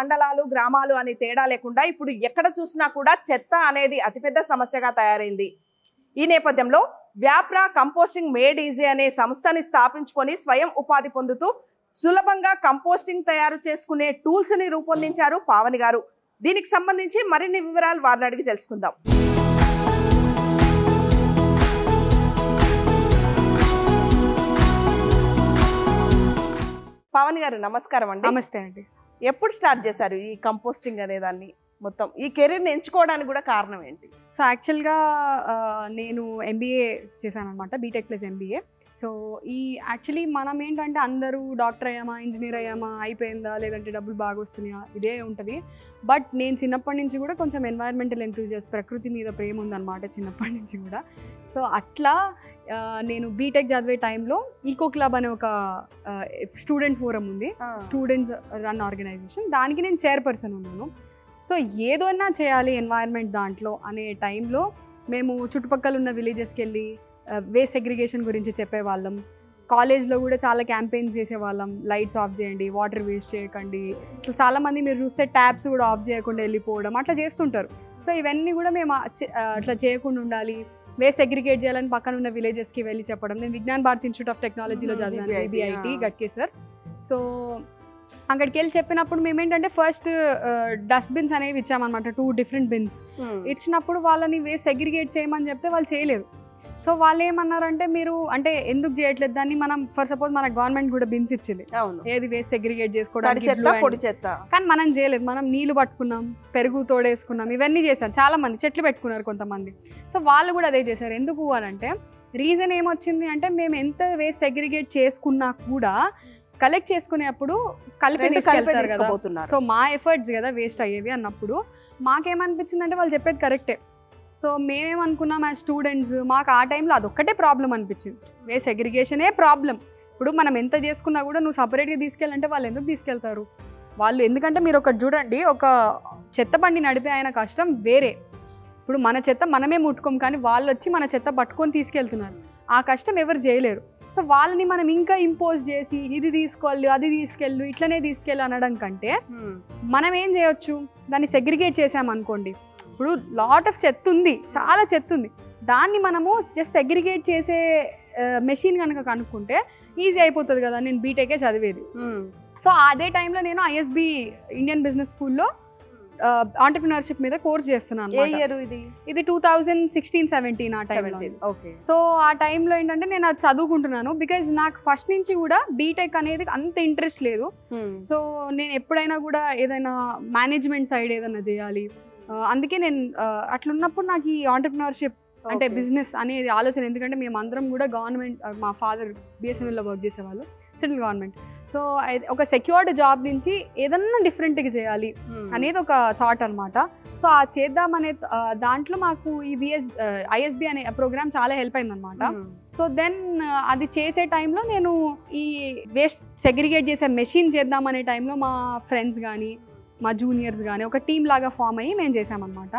మండలాలు గ్రామాలు అని తేడా లేకుండా ఇప్పుడు ఎక్కడ చూసినా కూడా చెత్త అనేది అతిపెద్ద సమస్యగా తయారైంది. ఈ నేపథ్యంలో వ్యాప్రా కంపోస్టింగ్ మేడ్ ఈజీ అనే సంస్థని స్థాపించుకొని స్వయం ఉపాధి పొందుతూ సులభంగా కంపోస్టింగ్ తయారు చేసుకునే టూల్స్ ని రూపొందించారు పావని గారు. దీనికి సంబంధించి మరిన్ని వివరాలు వారిని అడిగి తెలుసుకుందాం. పావని గారు నమస్కారం అండి. నమస్తే అండి. ఎప్పుడు స్టార్ట్ చేశారు ఈ కంపోస్టింగ్ అనే దాన్ని? మొత్తం ఈ కెరీర్ని ఎంచుకోవడానికి కూడా కారణం ఏంటి? సో యాక్చువల్గా నేను ఎంబీఏ చేశాను అనమాట, BTech plus MBA. So actually మనం ఏంటంటే అందరూ డాక్టర్ అయ్యామా, ఇంజనీర్ అయ్యామా, అయిపోయిందా, లేదంటే డబ్బులు బాగా వస్తున్నాయా, ఇదే ఉంటుంది. బట్ నేను చిన్నప్పటి నుంచి కూడా కొంచెం ఎన్వైర్మెంటల్ ఎంతూజియాస్ట్, ప్రకృతి మీద ప్రేమ ఉందన్నమాట చిన్నప్పటి నుంచి కూడా. సో అట్లా నేను బీటెక్ చదివే టైంలో ఈకో క్లబ్ అనే ఒక స్టూడెంట్ ఫోరం ఉంది, స్టూడెంట్స్ రన్ ఆర్గనైజేషన్, దానికి నేను చైర్పర్సన్ ఉన్నాను. సో ఏదైనా చేయాలి ఎన్వైర్న్మెంట్ దాంట్లో అనే టైంలో మేము చుట్టుపక్కల ఉన్న విలేజెస్కి వెళ్ళి వేస్ట్ సెగ్రిగేషన్ గురించి చెప్పేవాళ్ళం. కాలేజ్లో కూడా చాలా క్యాంపెయిన్స్ చేసేవాళ్ళం, లైట్స్ ఆఫ్ చేయండి, వాటర్ వేస్ట్ చేయకండి, ఇట్లా చాలామంది మీరు చూస్తే ట్యాప్స్ కూడా ఆఫ్ చేయకుండా వెళ్ళిపోవడం అట్లా చేస్తుంటారు. సో ఇవన్నీ కూడా మేము అట్లా చేయకుండా ఉండాలి, వేస్ట్ సెగ్రిగేట్ చేయాలని పక్కన ఉన్న విలేజెస్కి వెళ్ళి చెప్పడం. నేను విజ్ఞాన్ భారత్ ఇన్స్టిట్యూట్ ఆఫ్ టెక్నాలజీలో చదివాను, విబిఐటి గట్కేసర్. సో అక్కడికి వెళ్ళి చెప్పినప్పుడు మేమేంటంటే ఫస్ట్ డస్ట్బిన్స్ అనేవి ఇచ్చామన్నమాట, 2 డిఫరెంట్ బిన్స్ ఇచ్చినప్పుడు వాళ్ళని వేస్ట్ సెగ్రిగేట్ చేయమని చెప్తే వాళ్ళు చేయలేరు. సో వాళ్ళు ఏమన్నారంటే, మీరు అంటే ఎందుకు చేయట్లేదు దాన్ని, మనం ఫర్ సపోజ్ మన గవర్నమెంట్ కూడా బిన్స్ ఇచ్చింది, ఏది వేస్ట్ సెగ్రిగేట్ చేసుకోవడానికి, కానీ మనం చేయలేదు. మనం నీళ్లు పట్టుకున్నాం, పెరుగు తోడేసుకున్నాం, ఇవన్నీ చేశాం. చాలా మంది చెట్లు పెట్టుకున్నారు కొంతమంది. సో వాళ్ళు కూడా అదే చేశారు. ఎందుకు అని అంటే రీజన్ ఏమొచ్చింది అంటే, మేము ఎంత వేస్ట్ సెగ్రిగేట్ చేసుకున్నా కూడా కలెక్ట్ చేసుకునేప్పుడు కలిపి తీసుకెళ్తారు కదా. సో మా ఎఫర్ట్స్ కదా వేస్ట్ అయ్యేవి అన్నప్పుడు మాకేమనిపించింది అంటే వాళ్ళు చెప్పేది కరెక్టే. సో మేమేమనుకున్నాం యాజ్ స్టూడెంట్స్, మాకు ఆ టైంలో అదొక్కటే ప్రాబ్లం అనిపించింది, వేస్ట్ సెగ్రిగేషనే ప్రాబ్లం. ఇప్పుడు మనం ఎంత చేసుకున్నా కూడా నువ్వు సపరేట్గా తీసుకెళ్ళాలంటే వాళ్ళు ఎందుకు తీసుకెళ్తారు? వాళ్ళు ఎందుకంటే మీరు ఒకటి చూడండి, ఒక చెత్త బండి నడిపే ఆయన కష్టం వేరే. ఇప్పుడు మన చెత్త మనమే ముట్టుకోం, కానీ వాళ్ళు వచ్చి మన చెత్త పట్టుకొని తీసుకెళ్తున్నారు, ఆ కష్టం ఎవరు చేయలేరు. సో వాళ్ళని మనం ఇంకా ఇంపోజ్ చేసి ఇది తీసుకోవాలి, అది తీసుకెళ్ళు, ఇట్లనే తీసుకెళ్ళు అనడం కంటే మనం ఏం చేయొచ్చు, దాన్ని సెగ్రిగేట్ చేసామనుకోండి. ఇప్పుడు లాట్ ఆఫ్ చెత్త ఉంది, చాలా చెత్త ఉంది, దాన్ని మనము జస్ట్ సెగ్రిగేట్ చేసే మెషిన్ కనుక కనుక్కుంటే ఈజీ అయిపోతుంది కదా. నేను బీటెకే చదివేది. సో అదే టైంలో నేను ఐఎస్బి ఇండియన్ బిజినెస్ స్కూల్లో ఆంటర్ప్రినర్షిప్ మీద కోర్స్ చేస్తున్నాను. ఇది 2016-17 ఆ టైంలో. సో ఆ టైంలో ఏంటంటే నేను అది చదువుకుంటున్నాను, బికాజ్ నాకు ఫస్ట్ నుంచి కూడా బీటెక్ అనేది అంత ఇంట్రెస్ట్ లేదు. సో నేను ఎప్పుడైనా కూడా ఏదైనా మేనేజ్మెంట్ సైడ్ ఏదైనా చేయాలి, అందుకే నేను అట్లున్నప్పుడు నాకు ఈ ఆంటర్ప్రినర్షిప్ అంటే బిజినెస్ అనేది ఆలోచన. ఎందుకంటే మేము అందరం కూడా గవర్నమెంట్, మా ఫాదర్ బిఎస్ఎన్ఎల్లో వర్క్ చేసేవాళ్ళు, సెంట్రల్ గవర్నమెంట్. సో ఒక సెక్యూర్డ్ జాబ్ నుంచి ఏదన్నా డిఫరెంట్గా చేయాలి అనేది ఒక థాట్ అనమాట. సో ఆ చేద్దామనే దాంట్లో మాకు ఈ ఐఎస్బి అనే ప్రోగ్రామ్ చాలా హెల్ప్ అయింది అనమాట. సో దెన్ అది చేసే టైంలో నేను ఈ వేస్ట్ సెగ్రిగేట్ చేసే మెషిన్ చేద్దామనే టైంలో మా ఫ్రెండ్స్ కానీ మా జూనియర్స్ కానీ ఒక టీమ్ లాగా ఫామ్ అయ్యి మేము చేసామన్నమాట.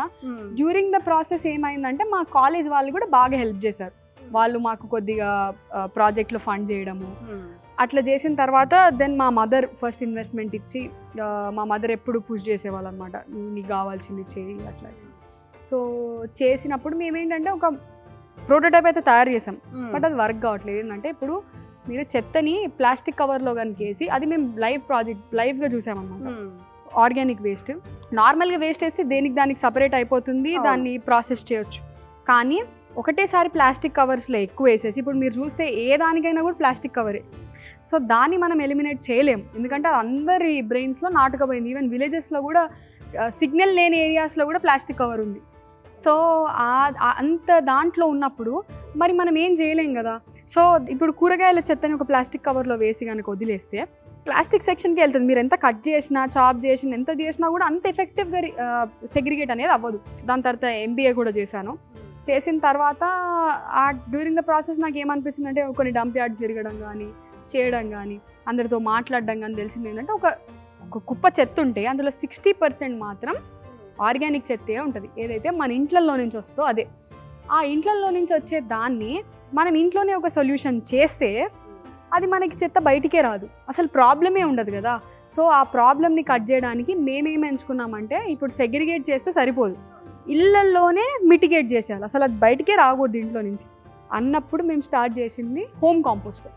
డ్యూరింగ్ ద ప్రాసెస్ ఏమైందంటే మా కాలేజ్ వాళ్ళు కూడా బాగా హెల్ప్ చేశారు. వాళ్ళు మాకు కొద్దిగా ప్రాజెక్ట్లో ఫండ్ చేయడము అట్లా చేసిన తర్వాత దెన్ మా మదర్ ఫస్ట్ ఇన్వెస్ట్మెంట్ ఇచ్చి, మా మదర్ ఎప్పుడు పుష్ చేసేవాళ్ళు అనమాట, నీకు కావాల్సింది చేయి అట్లా. సో చేసినప్పుడు మేమేంటంటే ఒక ప్రోటోటైప్ అయితే తయారు చేసాం, బట్ అది వర్క్ కావట్లేదు. ఏంటంటే ఇప్పుడు మీరు చెత్తని ప్లాస్టిక్ కవర్లో కనుక వేసి, అది మేము లైవ్గా చూసామన్నమాట. ఆర్గానిక్ వేస్ట్ నార్మల్గా వేస్ట్ వేస్తే దానికి సపరేట్ అయిపోతుంది, దాన్ని ప్రాసెస్ చేయొచ్చు. కానీ ఒకటేసారి ప్లాస్టిక్ కవర్స్లో ఎక్కువ వేసేసి, ఇప్పుడు మీరు చూస్తే ఏ దానికైనా కూడా ప్లాస్టిక్ కవరే. సో దాన్ని మనం ఎలిమినేట్ చేయలేం, ఎందుకంటే అందరి బ్రెయిన్స్లో నాటుకపోయింది. ఈవెన్ విలేజెస్లో కూడా సిగ్నల్ లేని ఏరియాస్లో కూడా ప్లాస్టిక్ కవర్ ఉంది. సో అంత దాంట్లో ఉన్నప్పుడు మరి మనం ఏం చేయలేం కదా. సో ఇప్పుడు కూరగాయల చెత్తని ఒక ప్లాస్టిక్ కవర్లో వేసి కనుక వదిలేస్తే ప్లాస్టిక్ సెక్షన్కి వెళ్తుంది. మీరు ఎంత కట్ చేసినా, చాప్ చేసినా, ఎంత చేసినా కూడా అంత ఎఫెక్టివ్గా సెగ్రిగేట్ అనేది అవ్వదు. దాని తర్వాత ఎంబీఏ కూడా చేశాను. చేసిన తర్వాత డ్యూరింగ్ ద ప్రాసెస్ నాకు ఏమనిపిస్తుంది అంటే, కొన్ని డంప్ యార్డ్స్ తిరగడం కానీ, చేయడం కానీ, అందరితో మాట్లాడడం కానీ తెలిసింది ఏంటంటే, ఒక కుప్ప చెత్త ఉంటే అందులో 60% మాత్రం ఆర్గానిక్ చెత్తే ఉంటుంది. ఏదైతే మన ఇంట్లలో నుంచి వస్తుందో అదే. ఆ ఇంట్లలో నుంచి వచ్చే దాన్ని మనం ఇంట్లోనే ఒక సొల్యూషన్ చేస్తే అది మనకి చెత్త బయటికే రాదు, అసలు ప్రాబ్లమే ఉండదు కదా. సో ఆ ప్రాబ్లమ్ని కట్ చేయడానికి మేమేం ఎంచుకున్నామంటే ఇప్పుడు సెగ్రిగేట్ చేస్తే సరిపోదు, ఇళ్ళల్లోనే మిటిగేట్ చేసేయాలి, అసలు అది బయటికే రాకూడదు ఇంట్లో నుంచి అన్నప్పుడు మేము స్టార్ట్ చేసింది హోమ్ కాంపోస్టర్.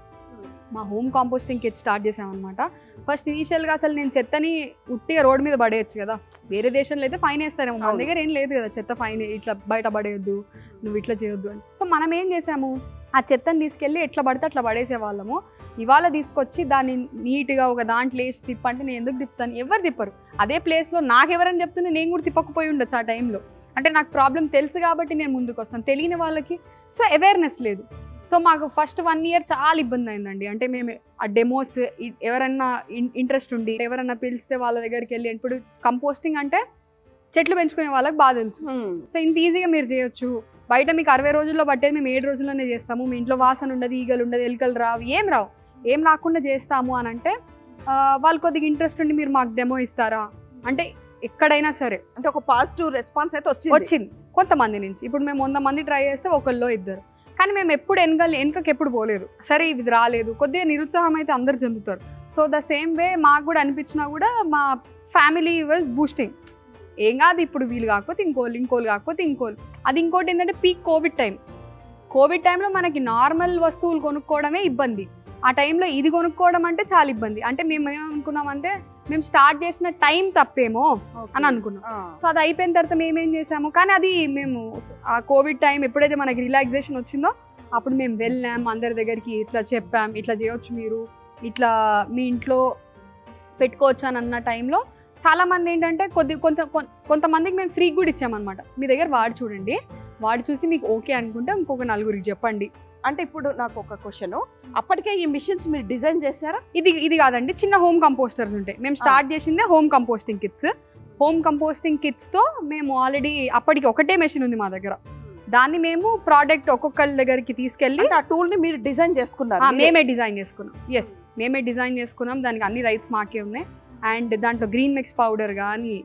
మా హోమ్ కాంపోస్టింగ్ కిట్ స్టార్ట్ చేసామన్నమాట. ఫస్ట్ ఇనీషియల్గా అసలు నేను చెత్తని ఉట్టిగా రోడ్ మీద పడేయచ్చు కదా, వేరే దేశంలో అయితే ఫైన్ వేస్తారేమో, మన దగ్గర ఏం లేదు కదా చెత్త ఫైన్, ఇట్లా బయట పడేయొద్దు, నువ్వు ఇట్లా చేయొద్దు అని. సో మనం ఏం చేసాము, ఆ చెత్తని తీసుకెళ్ళి ఎట్లా పడితే అట్లా పడేసే వాళ్ళము. ఇవాళ తీసుకొచ్చి దాన్ని నీట్గా ఒక దాంట్లో వేసి తిప్పంటే నేను ఎందుకు తిప్పుతాను, ఎవరు తిప్పరు. అదే ప్లేస్లో నాకు ఎవరైనా చెప్తుంటే నేను కూడా తిప్పకపోయి ఉండొచ్చు ఆ టైంలో. అంటే నాకు ప్రాబ్లం తెలుసు కాబట్టి నేను ముందుకు వస్తాను, తెలియని వాళ్ళకి సో అవేర్నెస్ లేదు. సో మాకు ఫస్ట్ 1 year చాలా ఇబ్బంది అయిందండి. అంటే మేము ఆ డెమోస్ ఎవరన్నా ఇంట్రెస్ట్ ఉండి ఎవరన్నా పిలిస్తే వాళ్ళ దగ్గరికి వెళ్ళి, ఇప్పుడు కంపోస్టింగ్ అంటే చెట్లు పెంచుకునే వాళ్ళకి బాగా తెలుసు. సో ఇంత ఈజీగా మీరు చేయొచ్చు, బయట మీకు 60 రోజుల్లో పట్టేది మేము 7 రోజుల్లోనే చేస్తాము, మీ ఇంట్లో వాసన ఉండదు, ఈగలు ఉండదు, ఎలుకలు రావు, ఏం రాకుండా చేస్తాము అని అంటే వాళ్ళు కొద్దిగా ఇంట్రెస్ట్ ఉండి మీరు మాకు డెమో ఇస్తారా అంటే ఎక్కడైనా సరే అంటే ఒక పాజిటివ్ రెస్పాన్స్ అయితే వచ్చింది కొంతమంది నుంచి. ఇప్పుడు మేము 100 మంది ట్రై చేస్తే ఒకళ్ళో ఇద్దరు, కానీ మేము ఎప్పుడు వెనకకి ఎప్పుడు పోలేదు. సరే ఇది రాలేదు, కొద్దిగా నిరుత్సాహం అయితే అందరు చెందుతారు. సో ద సేమ్ వే మాకు కూడా అనిపించినా కూడా మా ఫ్యామిలీ వాజ్ బూస్టింగ్, ఏం కాదు ఇప్పుడు వీళ్ళు కాకపోతే ఇంకోళ్ళు కాకపోతే ఇంకోళ్ళు. అది ఇంకోటి ఏంటంటే పీక్ కోవిడ్ టైంలో మనకి నార్మల్ వస్తువులు కొనుక్కోవడమే ఇబ్బంది, ఆ టైంలో ఇది కొనుక్కోవడం అంటే చాలా ఇబ్బంది. అంటే మేము ఏమనుకున్నామంటే మేము స్టార్ట్ చేసిన టైం తప్పేమో అని అనుకున్నాం. సో అది అయిపోయిన తర్వాత మేమేం చేసాము, కానీ అది మేము ఆ కోవిడ్ టైం ఎప్పుడైతే మనకి రిలాక్సేషన్ వచ్చిందో అప్పుడు మేము వెళ్ళాం అందరి దగ్గరికి, ఇట్లా చెప్పాం ఇట్లా చేయొచ్చు మీరు, ఇట్లా మీ ఇంట్లో పెట్టుకోవచ్చు అని అన్న టైంలో చాలామంది ఏంటంటే కొంతమందికి మేము ఫ్రీ కూడా ఇచ్చామన్నమాట. మీ దగ్గర వాడి చూడండి, వాడి చూసి మీకు ఓకే అనుకుంటే ఇంకొక 4 చెప్పండి. అంటే ఇప్పుడు నాకు ఒక క్వశ్చన్, అప్పటికే ఈ మిషన్స్ మీరు డిజైన్ చేశారా? ఇది కాదండి, చిన్న హోమ్ కంపోస్టర్స్ ఉంటాయి. మేము స్టార్ట్ చేసిందే హోమ్ కంపోస్టింగ్ కిట్స్తో మేము ఆల్రెడీ అప్పటికి ఒకటే మెషిన్ ఉంది మా దగ్గర. దాన్ని మేము ప్రోడక్ట్ ఒక్కొక్కరి దగ్గరికి తీసుకెళ్ళి ఆ టూల్ని మీరు డిజైన్ చేసుకున్నారు? మేమే డిజైన్ చేసుకున్నాం. మేమే డిజైన్ చేసుకున్నాం, దానికి అన్ని రైట్స్ మాకే ఉన్నాయి. అండ్ దాంట్లో గ్రీన్ మిక్స్ పౌడర్ కానీ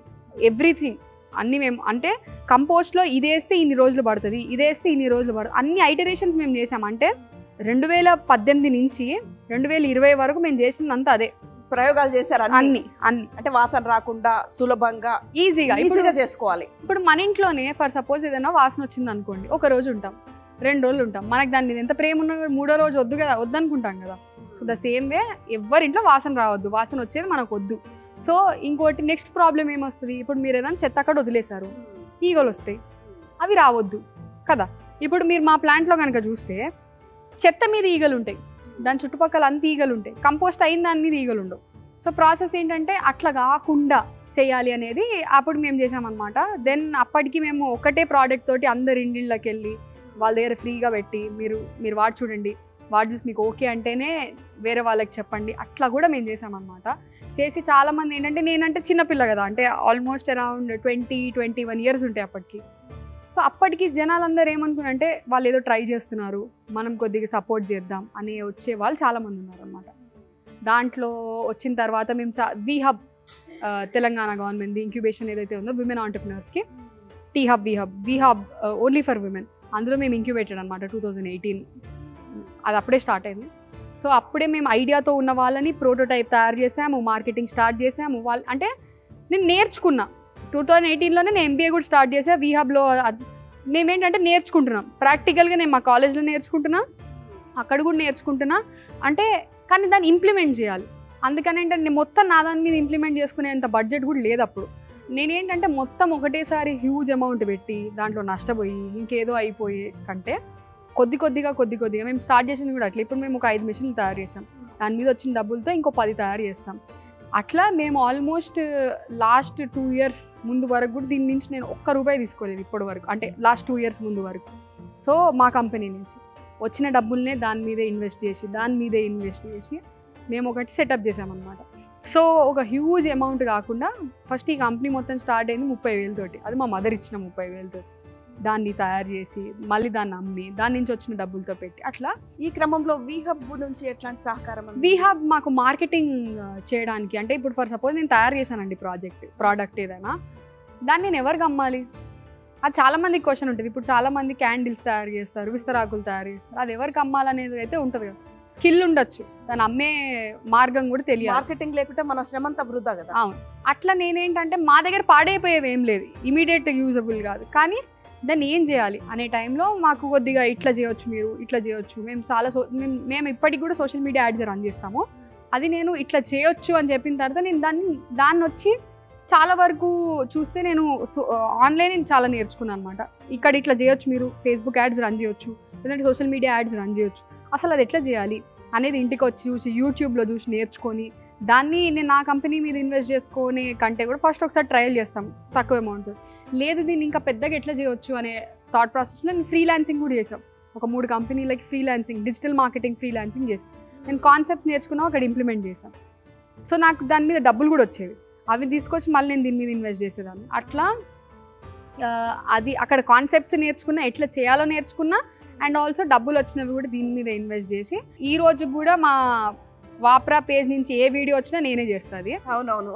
ఎవ్రీథింగ్ అన్నీ మేము, అంటే కంపోస్ట్లో ఇదేస్తే ఇన్ని రోజులు పడుతుంది, ఇదేస్తే ఇన్ని రోజులు పడుతుంది, అన్ని ఐటరేషన్స్ మేము చేసాం. అంటే 2018 నుంచి 2020 వరకు మేము చేసిందంతా అదే ప్రయోగాలు చేశారు అన్ని. అంటే వాసన రాకుండా సులభంగా ఈజీగా చేసుకోవాలి. ఇప్పుడు మన ఇంట్లోనే ఫర్ సపోజ్ ఏదైనా వాసన వచ్చింది అనుకోండి, ఒక రోజు ఉంటాం, 2 రోజులు ఉంటాం, మనకి దాని మీద ఎంత ప్రేమ ఉన్నా 3వ రోజు వద్దనుకుంటాం కదా. సో ద సేమ్ వే ఎవరింట్లో వాసన రావద్దు, వాసన వచ్చేది మనకు వద్దు. సో ఇంకోటి నెక్స్ట్ ప్రాబ్లం ఏమొస్తుంది, ఇప్పుడు మీరు ఏదైనా చెత్త అక్కడ వదిలేశారు, ఈగలు వస్తాయి, అవి రావద్దు కదా. ఇప్పుడు మీరు మా ప్లాంట్లో కనుక చూస్తే చెత్త మీద ఈగలు ఉంటాయి, దాని చుట్టుపక్కల అంత ఈగలు ఉంటాయి, కంపోస్ట్ అయిన దాని మీద ఈగలు ఉండవు. సో ప్రాసెస్ ఏంటంటే అట్లా కాకుండా చేయాలి అనేది అప్పుడు మేము చేసామన్నమాట. దెన్ అప్పటికి మేము ఒకటే ప్రోడక్ట్ తోటి అందరి ఇండిళ్ళకి వెళ్ళి వాళ్ళ దగ్గర ఫ్రీగా పెట్టి మీరు వాడి చూడండి, వాడి చూసి మీకు ఓకే అంటేనే వేరే వాళ్ళకి చెప్పండి, అట్లా కూడా మేము చేసామన్నమాట. చేసి చాలామంది ఏంటంటే, నేనంటే చిన్నపిల్ల కదా, అంటే ఆల్మోస్ట్ అరౌండ్ 20-21 years ఉంటాయి అప్పటికి. సో అప్పటికి జనాలందరూ ఏమనుకున్నారంటే వాళ్ళు ఏదో ట్రై చేస్తున్నారు, మనం కొద్దిగా సపోర్ట్ చేద్దాం అని వచ్చే వాళ్ళు చాలామంది ఉన్నారన్నమాట. దాంట్లో వచ్చిన తర్వాత మేము వీహబ్ తెలంగాణ గవర్నమెంట్ ఇంక్యుబేషన్ ఏదైతే ఉందో విమెన్ ఆంటర్ప్రినర్స్కి, వీహబ్ ఓన్లీ ఫర్ విమెన్, అందులో మేము ఇంక్యుబేటెడ్ అనమాట 2018. అది అప్పుడే స్టార్ట్ అయింది. సో అప్పుడే మేము ఐడియాతో ఉన్న వాళ్ళని ప్రోటోటైప్ తయారు చేసాము, మార్కెటింగ్ స్టార్ట్ చేసాము. అంటే నేను నేర్చుకున్నా 2018లోనే నేను MBA కూడా స్టార్ట్ చేసా. వీహబ్లో మేమేంటంటే నేర్చుకుంటున్నాం ప్రాక్టికల్గా, నేను మా కాలేజ్లో నేర్చుకుంటున్నా, అక్కడ కూడా నేర్చుకుంటున్నా. అంటే కానీ దాన్ని ఇంప్లిమెంట్ చేయాలి. అందుకని ఏంటంటే నేను మొత్తం నా దాని మీద ఇంప్లిమెంట్ చేసుకునేంత బడ్జెట్ కూడా లేదు అప్పుడు. నేనేంటంటే మొత్తం ఒకటేసారి హ్యూజ్ అమౌంట్ పెట్టి దాంట్లో నష్టపోయి ఇంకేదో అయిపోయే కంటే కొద్దిగా మేము స్టార్ట్ చేసింది కూడా అట్లా. ఇప్పుడు మేము ఒక 5 మెషిన్లు తయారు చేసాం, దాని మీద వచ్చిన డబ్బులతో ఇంకో 10 తయారు చేస్తాం. అట్లా మేము ఆల్మోస్ట్ లాస్ట్ 2 years ముందు వరకు కూడా దీని నుంచి నేను ₹1 తీసుకోలేదు ఇప్పటి వరకు, అంటే లాస్ట్ 2 years ముందు వరకు. సో మా కంపెనీ నుంచి వచ్చిన డబ్బుల్నే దాని మీదే ఇన్వెస్ట్ చేసి మేము ఒకటి సెటప్ చేసామన్నమాట. సో ఒక హ్యూజ్ అమౌంట్ కాకుండా ఫస్ట్ ఈ కంపెనీ మొత్తం స్టార్ట్ అయింది 30,000 తోటి. అది మా మదర్ ఇచ్చిన 30,000 తోటి. దాన్ని తయారు చేసి మళ్ళీ దాన్ని అమ్మి దాని నుంచి వచ్చిన డబ్బులతో పెట్టి అట్లా. ఈ క్రమంలో వీహబ్ నుంచి ఎట్లాంటి సహకారం? వీహబ్ మాకు మార్కెటింగ్ చేయడానికి, అంటే ఇప్పుడు ఫర్ సపోజ్ నేను తయారు చేశానండి ప్రోడక్ట్ ఏదైనా, దాన్ని నేను ఎవరికి అమ్మాలి? అది చాలా మందికి క్వశ్చన్ ఉంటుంది. ఇప్పుడు చాలా మంది క్యాండిల్స్ తయారు చేస్తారు, విస్తరాకులు తయారు చేస్తారు. అది ఎవరికి అమ్మాలనేది అయితే ఉంటుంది కదా, స్కిల్ ఉండొచ్చు, దాన్ని అమ్మే మార్గం కూడా తెలియాలి. మార్కెటింగ్ లేకుంటే మన శ్రమంతా వృధా కదా. అవును, అట్లా నేనేంటంటే మా దగ్గర పాడైపోయేవి ఏం లేదు, ఇమీడియట్ యూజబుల్ కాదు, కానీ దాన్ని ఏం చేయాలి అనే టైంలో మాకు కొద్దిగా ఇట్లా చేయొచ్చు, మీరు ఇట్లా చేయొచ్చు. మేము చాలా మేము ఇప్పటికి కూడా సోషల్ మీడియా యాడ్స్ రన్ చేస్తాము. అది నేను ఇట్లా చేయొచ్చు అని చెప్పిన తర్వాత నేను దాన్ని వచ్చి చాలా వరకు చూస్తే నేను ఆన్లైన్ చాలా నేర్చుకున్నాను అనమాట. ఇక్కడ ఇట్లా చేయొచ్చు, మీరు ఫేస్బుక్ యాడ్స్ రన్ చేయొచ్చు, లేదంటే సోషల్ మీడియా యాడ్స్ రన్ చేయొచ్చు. అసలు అది ఎట్లా చేయాలి అనేది ఇంటికి వచ్చి చూసి యూట్యూబ్లో చూసి నేర్చుకొని దాన్ని నేను నా కంపెనీ మీద ఇన్వెస్ట్ చేసుకునే కంటే కూడా ఫస్ట్ ఒకసారి ట్రయల్ చేస్తాం తక్కువ అమౌంట్. లేదు దీన్ని ఇంకా పెద్దగా ఎట్లా చేయొచ్చు అనే థాట్ ప్రాసెస్లో నేను ఫ్రీలాన్సింగ్ కూడా చేసాం. ఒక 3 కంపెనీలకి ఫ్రీలాన్సింగ్, డిజిటల్ మార్కెటింగ్ ఫ్రీలాన్సింగ్ చేసాం. నేను కాన్సెప్ట్స్ నేర్చుకున్నా, అక్కడ ఇంప్లిమెంట్ చేశాను. సో నాకు దాని మీద డబ్బులు కూడా వచ్చేవి. అవి తీసుకొచ్చి మళ్ళీ నేను దీని మీద ఇన్వెస్ట్ చేసేదాన్ని. అట్లా అది అక్కడ కాన్సెప్ట్స్ నేర్చుకున్నా, ఎట్లా చేయాలో నేర్చుకున్నా, అండ్ ఆల్సో డబ్బులు వచ్చినవి కూడా దీని మీద ఇన్వెస్ట్ చేసి ఈ రోజు కూడా మా వాప్రా పేజ్ నుంచి ఏ వీడియో వచ్చినా నేనే చేస్తుంది. అవునవును,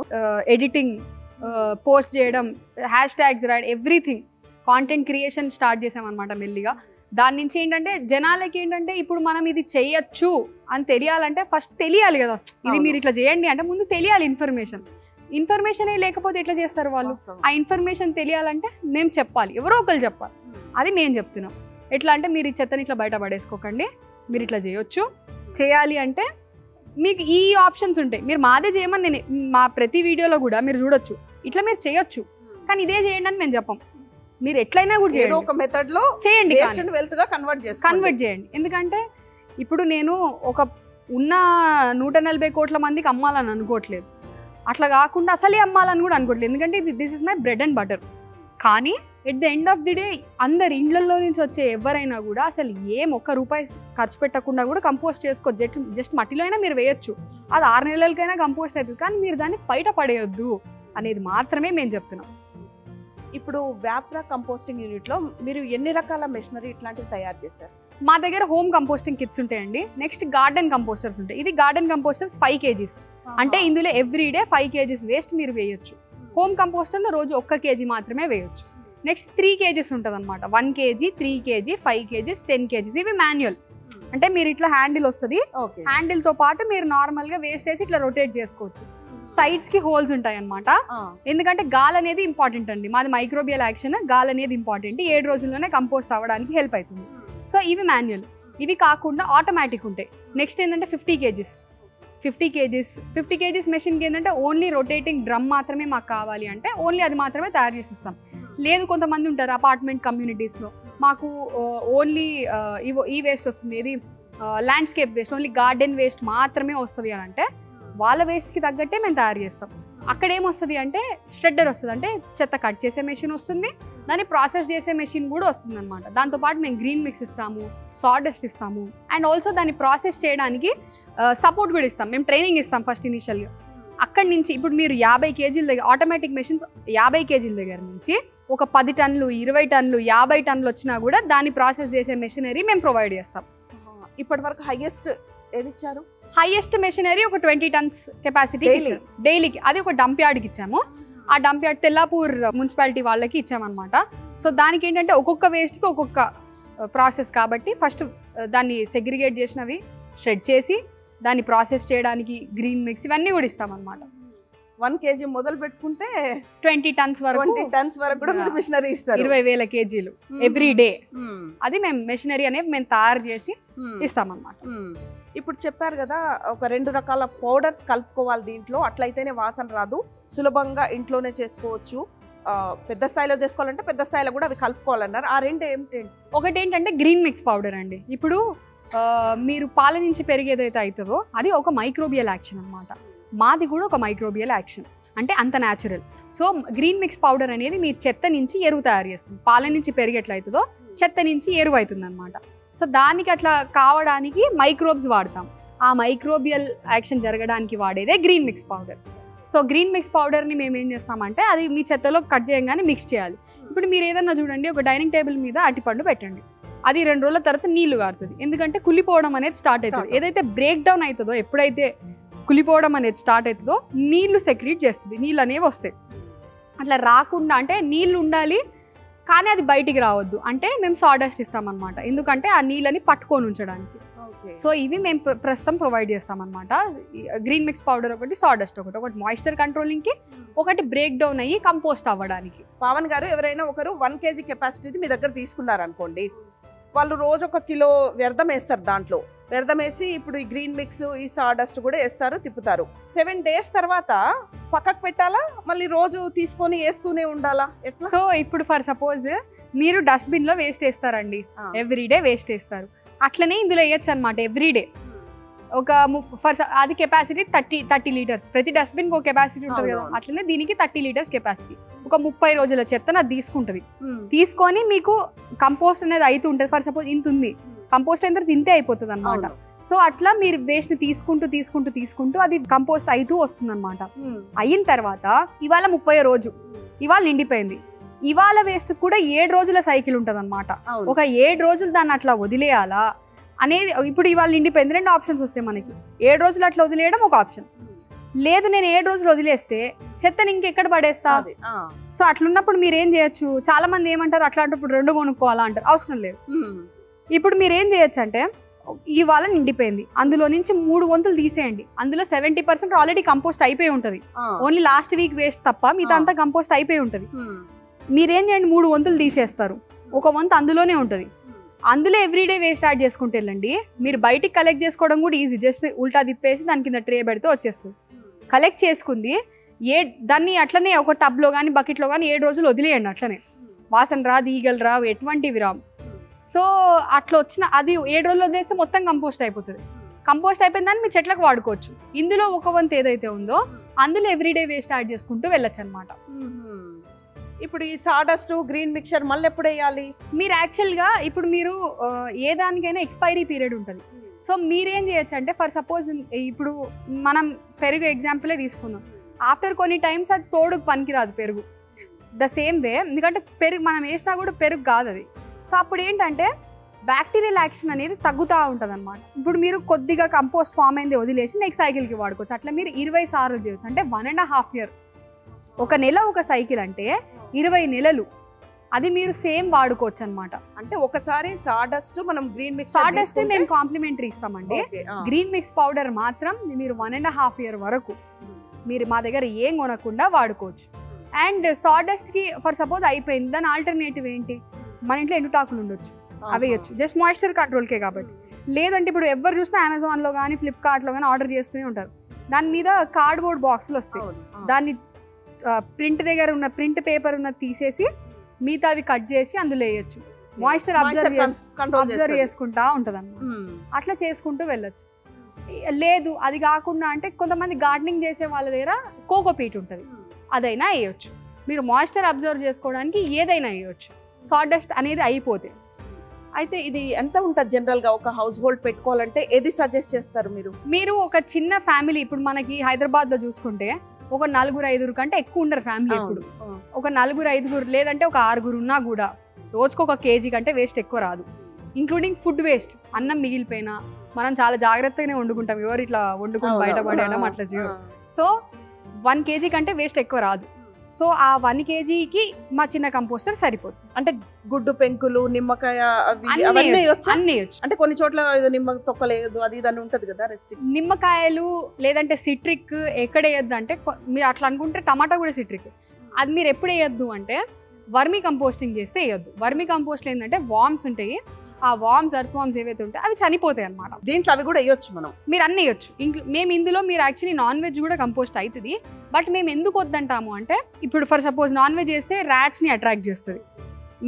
ఎడిటింగ్, పోస్ట్ చేయడం, హ్యాష్ ట్యాగ్స్ రాయడం, ఎవ్రీథింగ్ కాంటెంట్ క్రియేషన్ స్టార్ట్ చేసామన్నమాట మెల్లిగా. దాని నుంచి ఏంటంటే జనాలకి ఏంటంటే ఇప్పుడు మనం ఇది చేయొచ్చు అని తెలియాలంటే ఫస్ట్ తెలియాలి కదా, ఇది మీరు ఇట్లా చేయండి అంటే ముందు తెలియాలి ఇన్ఫర్మేషన్ లేకపోతే ఎట్లా చేస్తారు వాళ్ళు? ఆ ఇన్ఫర్మేషన్ తెలియాలంటే మేము చెప్పాలి, ఎవరో ఒకరు చెప్పాలి. అది మేము చెప్తున్నాం. ఎట్లా అంటే మీరు ఈ చెత్తని ఇట్లా బయట పడేసుకోకండి, మీరు ఇట్లా చేయొచ్చు. చేయాలి అంటే మీకు ఈ ఆప్షన్స్ ఉంటాయి, మీరు మాదే చేయమని నేను మా ప్రతి వీడియోలో కూడా మీరు చూడొచ్చు, ఇట్లా మీరు చేయొచ్చు, కానీ ఇదే చేయండి అని మేము చెప్పం. మీరు ఎట్లయినా కూడా చేయండి, ఒక మెథడ్ లో చేయండి, కన్వర్ట్ చేయండి. ఎందుకంటే ఇప్పుడు నేను ఒక ఉన్న 140 కోట్ల మందికి అమ్మాలని అనుకోవట్లేదు, అట్లా కాకుండా అసలే అమ్మాలని కూడా అనుకోవట్లేదు. ఎందుకంటే this is my bread and butter. కానీ at the end of the day అందరు ఇండ్లలో నుంచి వచ్చే ఎవరైనా కూడా అసలు ఏం ₹1 ఖర్చు పెట్టకుండా కూడా కంపోస్ట్ చేసుకోవచ్చు. జస్ట్ మట్టిలో అయినా మీరు వేయొచ్చు, అది 6 నెలలకైనా కంపోస్ట్ అవుతుంది. కానీ మీరు దాన్ని బయట పడేయొద్దు అనేది మాత్రమే మేము చెప్తున్నాం. ఇప్పుడు వ్యాప్రా కంపోస్టింగ్ యూనిట్ లో మీరు ఎన్ని రకాల మెషినరీ ఇట్లాంటివి తయారు చేశారు? మా దగ్గర హోమ్ కంపోస్టింగ్ కిట్స్ ఉంటాయండి. నెక్స్ట్ గార్డెన్ కంపోస్టర్స్ ఉంటాయి. ఇది గార్డెన్ కంపోస్టర్స్ 5 kgs, అంటే ఇందులో ఎవ్రీడే 5 kgs వేస్ట్ మీరు వేయొచ్చు. హోమ్ కంపోస్టర్లో రోజు 1 kg మాత్రమే వేయొచ్చు. నెక్స్ట్ 3 kgs ఉంటుంది అనమాట. 1 kg, 3 kg, 5 kgs, 10 kgs. ఇవి మాన్యువల్, అంటే మీరు ఇట్లా హ్యాండిల్ వస్తుంది, హ్యాండిల్తో పాటు మీరు నార్మల్గా వేస్ట్ వేసి ఇట్లా రొటేట్ చేసుకోవచ్చు. సైడ్స్కి హోల్స్ ఉంటాయి అనమాట, ఎందుకంటే గాలి అనేది ఇంపార్టెంట్ అండి. మాది మైక్రోబియల్ యాక్షన్, గాలి అనేది ఇంపార్టెంట్. 7 రోజుల్లోనే కంపోస్ట్ అవ్వడానికి హెల్ప్ అవుతుంది. సో ఇవి మాన్యువల్. ఇవి కాకుండా ఆటోమేటిక్ ఉంటాయి. నెక్స్ట్ ఏంటంటే 50 kgs మెషిన్కి ఏంటంటే ఓన్లీ రొటేటింగ్ డ్రమ్ మాత్రమే మాకు కావాలి అంటే ఓన్లీ అది మాత్రమే తయారు చేసిస్తాం. లేదు కొంతమంది ఉంటారు అపార్ట్మెంట్ కమ్యూనిటీస్లో, మాకు ఓన్లీ ఈ వేస్ట్ వస్తుంది, ఇది landscape waste, only garden waste మాత్రమే వస్తుంది అని అంటే వాళ్ళ వేస్ట్కి తగ్గట్టే మేము తయారు చేస్తాం. అక్కడ ఏమొస్తుంది అంటే స్ట్రెడ్డర్ వస్తుంది, అంటే చెత్త కట్ చేసే మెషిన్ వస్తుంది, దాన్ని ప్రాసెస్ చేసే మెషిన్ కూడా వస్తుంది అనమాట. దాంతోపాటు మేము గ్రీన్ మిక్స్ ఇస్తాము, సాడస్ట్ ఇస్తాము, అండ్ ఆల్సో దాన్ని ప్రాసెస్ చేయడానికి సపోర్ట్ కూడా ఇస్తాం. మేము ట్రైనింగ్ ఇస్తాం ఫస్ట్ ఇనిషియల్గా. అక్కడి నుంచి ఇప్పుడు మీరు 50 kg దగ్గర ఆటోమేటిక్ మెషిన్స్ 50 kg దగ్గర నుంచి ఒక 10 టన్నులు, 20 టన్నులు, 50 టన్నులు వచ్చినా కూడా దాన్ని ప్రాసెస్ చేసే మెషినరీ మేము ప్రొవైడ్ చేస్తాం. ఇప్పటి వరకు హైయెస్ట్ ఏది ఇచ్చారు? హైయెస్ట్ మెషినరీ ఒక 20 టన్స్ కెపాసిటీ డైలీకి, అది ఒక డంప్ యార్డ్కి ఇచ్చాము. ఆ డంప్ యార్డ్ తెల్లాపూర్ మున్సిపాలిటీ వాళ్ళకి ఇచ్చామన్నమాట. సో దానికి ఏంటంటే ఒక్కొక్క వేస్ట్కి ఒక్కొక్క ప్రాసెస్ కాబట్టి ఫస్ట్ దాన్ని సెగ్రిగేట్ చేసినవి షెడ్ చేసి దాన్ని ప్రాసెస్ చేయడానికి గ్రీన్ మిక్స్ ఇవన్నీ కూడా ఇస్తామన్నమాట. 1 kg మొదలు పెట్టుకుంటే 20 టన్స్ వరకు కూడా మీరు మెషినరీ ఇస్తారు. 20,000 kgలు ఎవ్రీ డే. అది మేము మెషినరీ అనేది మేము తయారు చేసి ఇస్తామన్నమాట. ఇప్పుడు చెప్పారు కదా, ఒక 2 రకాల పౌడర్స్ కలుపుకోవాలి దీంట్లో, అట్లయితేనే వాసన రాదు, సులభంగా ఇంట్లోనే చేసుకోవచ్చు. పెద్ద స్థాయిలో చేసుకోవాలంటే పెద్ద స్థాయిలో కూడా అవి కలుపుకోవాలన్నారు. ఆ 2 ఏమిటి? ఒకటి ఏంటంటే గ్రీన్ మిక్స్ పౌడర్ అండి. ఇప్పుడు మీరు పాల నుంచి పెరిగేదైతే అవుతుందో అది ఒక మైక్రోబియల్ యాక్షన్ అనమాట. మాది కూడా ఒక మైక్రోబియల్ యాక్షన్, అంటే అంత natural. So green mix powder అనేది మీ చెత్త నుంచి ఎరువు తయారు చేస్తుంది. పాల నుంచి పెరిగేట్లయితుందో చెత్త నుంచి ఎరువు అవుతుంది అనమాట. సో దానికి అట్లా కావడానికి మైక్రోబ్స్ వాడతాం. ఆ మైక్రోబియల్ యాక్షన్ జరగడానికి వాడేదే green mix powder. So green mix పౌడర్ని మేము ఏం చేస్తామంటే అది మీ చెత్తలో కట్ చేయగానే మిక్స్ చేయాలి. ఇప్పుడు మీరు ఏదన్నా చూడండి, ఒక డైనింగ్ టేబుల్ మీద అరటిపండు పెట్టండి, అది 2 రోజుల తర్వాత నీళ్లు కారుతుంది. ఎందుకంటే కుళ్ళిపోవడం అనేది స్టార్ట్ అవుతుంది. ఏదైతే బ్రేక్ డౌన్ అవుతుందో, ఎప్పుడైతే కుళ్ళిపోవడం అనేది స్టార్ట్ అవుతుందో నీళ్లు సెక్రీట్ చేస్తుంది, నీళ్ళు అనేవి వస్తాయి. అట్లా రాకుండా అంటే నీళ్ళు ఉండాలి, కానీ అది బయటికి రావద్దు అంటే మేము సాడస్ట్ ఇస్తామన్నమాట, ఎందుకంటే ఆ నీళ్ళని పట్టుకొని ఉంచడానికి. సో ఇవి మేము ప్రస్తుతం ప్రొవైడ్ చేస్తామన్నమాట. గ్రీన్ మిక్స్ పౌడర్ ఒకటి, సాడస్ట్ ఒకటి మాయిశ్చర్ కంట్రోలింగ్కి, ఒకటి బ్రేక్ డౌన్ అయ్యి కంపోస్ట్ అవ్వడానికి. పవన్ గారు, ఎవరైనా ఒకరు 1 kg కెపాసిటీ మీ దగ్గర తీసుకున్నారనుకోండి, వాళ్ళు రోజు 1 కిలో వ్యర్థం వేస్తారు, దాంట్లో వ్యర్థం వేసి ఇప్పుడు ఈ గ్రీన్ మిక్స్ ఈ సాడస్ట్ కూడా వేస్తారు, తిప్పుతారు. 7 days తర్వాత పక్కకు పెట్టాలా, మళ్ళీ రోజు తీసుకొని వేస్తూనే ఉండాలా, ఎట్లా? సో ఇప్పుడు ఫర్ సపోజ్ మీరు డస్ట్బిన్లో వేస్ట్ వేస్తారండి, ఎవ్రీడే వేస్ట్ వేస్తారు, అట్లనే ఇందులో వేయచ్చు అనమాట. ఎవ్రీడే ఒక అది కెపాసిటీ 30 లీటర్స్, ప్రతి డస్ట్బిన్ ఒక కెపాసిటీ ఉంటుంది కదా, అట్లనే దీనికి 30 లీటర్స్ కెపాసిటీ. ఒక 30 రోజుల చెత్తను అది తీసుకుంటుంది. తీసుకొని మీకు కంపోస్ట్ అనేది అయితే ఉంటుంది. ఫర్ సపోజ్ ఇంత ఉంది, కంపోస్ట్ అయిన తర్వాత ఇంతే అయిపోతుంది అనమాట. సో అట్లా మీరు వేస్ట్ ని తీసుకుంటూ అది కంపోస్ట్ అవుతూ వస్తుంది అనమాట. అయిన తర్వాత ఇవాళ 30వ రోజు, ఇవాళ నిండిపోయింది, ఇవాళ వేస్ట్ కూడా 7 రోజుల సైకిల్ ఉంటుంది అనమాట. ఒక 7 రోజులు దాన్ని అట్లా వదిలేయాలా అనేది, ఇప్పుడు ఇవాళ నిండిపోయింది, 2 ఆప్షన్స్ వస్తాయి మనకి. 7 రోజులు అట్లా వదిలేయడం ఒక ఆప్షన్, లేదు నేను 7 రోజులు వదిలేస్తే చెత్తని ఇంకెక్కడ పడేస్తా. సో అట్లున్నప్పుడు మీరు ఏం చేయొచ్చు, చాలా మంది ఏమంటారు అట్లాంటప్పుడు 2 కొనుక్కోవాలా అంటారు, అవసరం లేదు. ఇప్పుడు మీరు ఏం చేయొచ్చు అంటే, ఇవాళ నిండిపోయింది, అందులో నుంచి 3 వంతులు తీసేయండి, అందులో 70% ఆల్రెడీ కంపోస్ట్ అయిపోయి ఉంటుంది, ఓన్లీ లాస్ట్ వీక్ వేస్ట్ తప్ప మిగతా అంతా కంపోస్ట్ అయిపోయి ఉంటుంది. మీరేం చేయండి, 3 వంతులు తీసేస్తారు, 1 వంతు అందులోనే ఉంటుంది, అందులో ఎవ్రీడే వేస్ట్ యాడ్ చేసుకుంటూ వెళ్ళండి. మీరు బయటికి కలెక్ట్ చేసుకోవడం కూడా ఈజీ, జస్ట్ ఉల్టా తిప్పేసి దాని కింద ట్రే పెడితే వచ్చేస్తుంది. కలెక్ట్ చేసుకుంది దాన్ని అట్లనే ఒక టబ్లో కానీ బకెట్లో కానీ 7 రోజులు వదిలేయండి, అట్లనే వాసన రాదు, ఈగలు రావు, ఎటువంటివి రావు. సో అట్లా వచ్చిన అది 7 రోజులు వదిలేస్తే మొత్తం కంపోస్ట్ అయిపోతుంది. కంపోస్ట్ అయిపోయిన దాన్ని మీ చెట్లకు వాడుకోవచ్చు. ఇందులో 1 వంతు ఏదైతే ఉందో అందులో ఎవ్రీడే వేస్ట్ యాడ్ చేసుకుంటూ వెళ్ళొచ్చు అనమాట. ఇప్పుడు ఈ సాడస్ట్ గ్రీన్ మిక్చర్ మళ్ళీ ఎప్పుడు వేయాలి? మీరు యాక్చువల్గా ఇప్పుడు మీరు ఏ దానికైనా ఎక్స్పైరీ పీరియడ్ ఉంటుంది. సో మీరేం చేయొచ్చు అంటే, ఫర్ సపోజ్ ఇప్పుడు మనం పెరుగు ఎగ్జాంపులే తీసుకుందాం, ఆఫ్టర్ కొన్ని టైమ్స్ అది తోడుకు పనికిరాదు పెరుగు, ద సేమ్ వే, ఎందుకంటే పెరుగు మనం వేసినా కూడా పెరుగు కాదు అది. సో అప్పుడు ఏంటంటే బ్యాక్టీరియల్ యాక్షన్ అనేది తగ్గుతూ ఉంటుంది అనమాట. ఇప్పుడు మీరు కొద్దిగా కంపోస్ట్ ఫామ్ అయింది వదిలేసి నెక్స్ట్ సైకిల్కి వాడుకోవచ్చు. అట్లా మీరు 20 సార్లు చేయొచ్చు, అంటే 1.5 year. 1 నెల ఒక సైకిల్ అంటే 20 నెలలు అది మీరు సేమ్ వాడుకోవచ్చు అనమాట. అంటే ఒకసారి సాడస్ట్ మనం గ్రీన్ మిక్స్ సాడస్ట్ మేము కాంప్లిమెంటరీ ఇస్తామండి. గ్రీన్ మిక్స్ పౌడర్ మాత్రం మీరు 1.5 year వరకు మీరు మా దగ్గర ఏం కొనకుండా వాడుకోవచ్చు. అండ్ సాడస్ట్కి ఫర్ సపోజ్ అయిపోయింది, దాని ఆల్టర్నేటివ్ ఏంటి, మన ఇంట్లో ఎండుటాకులు ఉండొచ్చు, అవి వేయచ్చు, జస్ట్ మాయిశ్చర్ కంట్రోల్కే కాబట్టి. లేదంటే ఇప్పుడు ఎవరు చూసినా అమెజాన్లో కానీ ఫ్లిప్కార్ట్లో కానీ ఆర్డర్ చేస్తూనే ఉంటారు, దాని మీద కార్డ్బోర్డ్ బాక్సులు వస్తాయి, దాన్ని ప్రింట్ దగ్గర ఉన్న ప్రింట్ పేపర్ ఉన్నది తీసేసి మిగతా అవి కట్ చేసి అందులో వేయచ్చు, మాయిశ్చర్ అబ్జర్వ్ చేసుకుంటా ఉంటుంది అన్నమాట. అట్లా చేసుకుంటూ వెళ్ళొచ్చు. లేదు అది కాకుండా అంటే కొంతమంది గార్డెనింగ్ చేసే వాళ్ళ దగ్గర కోకోపీట్ ఉంటుంది, అదైనా వేయచ్చు. మీరు మాయిశ్చర్ అబ్జర్వ్ చేసుకోవడానికి ఏదైనా వేయచ్చు, సాడస్ట్ అనేది అయిపోతే. అయితే ఇది ఎంత ఉంటుంది జనరల్గా ఒక హౌస్ హోల్డ్ పెట్టుకోవాలంటే, ఏది సజెస్ట్ చేస్తారు మీరు? మీరు ఒక చిన్న ఫ్యామిలీ, ఇప్పుడు మనకి హైదరాబాద్లో చూసుకుంటే ఒక 4-5 కంటే ఎక్కువ ఉండరు ఫ్యామిలీ. ఇప్పుడు ఒక 4-5 లేదంటే ఒక 6 ఉన్నా కూడా రోజుకు 1 kg కంటే వేస్ట్ ఎక్కువ రాదు, ఇంక్లూడింగ్ ఫుడ్ వేస్ట్. అన్నం మిగిలిపోయినా మనం చాలా జాగ్రత్తగానే వండుకుంటాం, ఎవరు ఇట్లా వండుకొని బయటపడేయడం అట్లా చేయరు. సో 1 kg కంటే వేస్ట్ ఎక్కువ రాదు. సో ఆ 1 kgకి మా చిన్న కంపోస్టర్ సరిపోతుంది. అంటే గుడ్డు పెంకులు, నిమ్మకాయ, అన్నీ అంటే కొన్ని చోట్ల నిమ్మ తొక్కలేదు అది ఇదని ఉంటది కదా, నిమ్మకాయలు లేదంటే సిట్రిక్ ఎక్కడ వేయద్దు అంటే, మీరు అట్లా అనుకుంటే టమాటా కూడా సిట్రిక్, అది మీరు ఎప్పుడు వేయద్దు అంటే వర్మీ కంపోస్టింగ్ చేస్తే వేయద్దు. వర్మీ కంపోస్ట్లో ఏంటంటే వామ్స్ ఉంటాయి, ఆ వామ్స్ అర్త్ వామ్స్ ఏవైతే ఉంటాయి అవి చనిపోతాయి అనమాట. దీంట్లో అవి కూడా వేయొచ్చు, మనం మీరు అన్నీ వేయొచ్చు. మేము ఇందులో మీరు యాక్చువల్లీ నాన్ వెజ్ కూడా కంపోస్ట్ అవుతుంది, బట్ మేము ఎందుకు వద్దంటాము అంటే, ఇప్పుడు ఫర్ సపోజ్ నాన్ వెజ్ వేస్తే ర్యాట్స్ని అట్రాక్ట్ చేస్తుంది,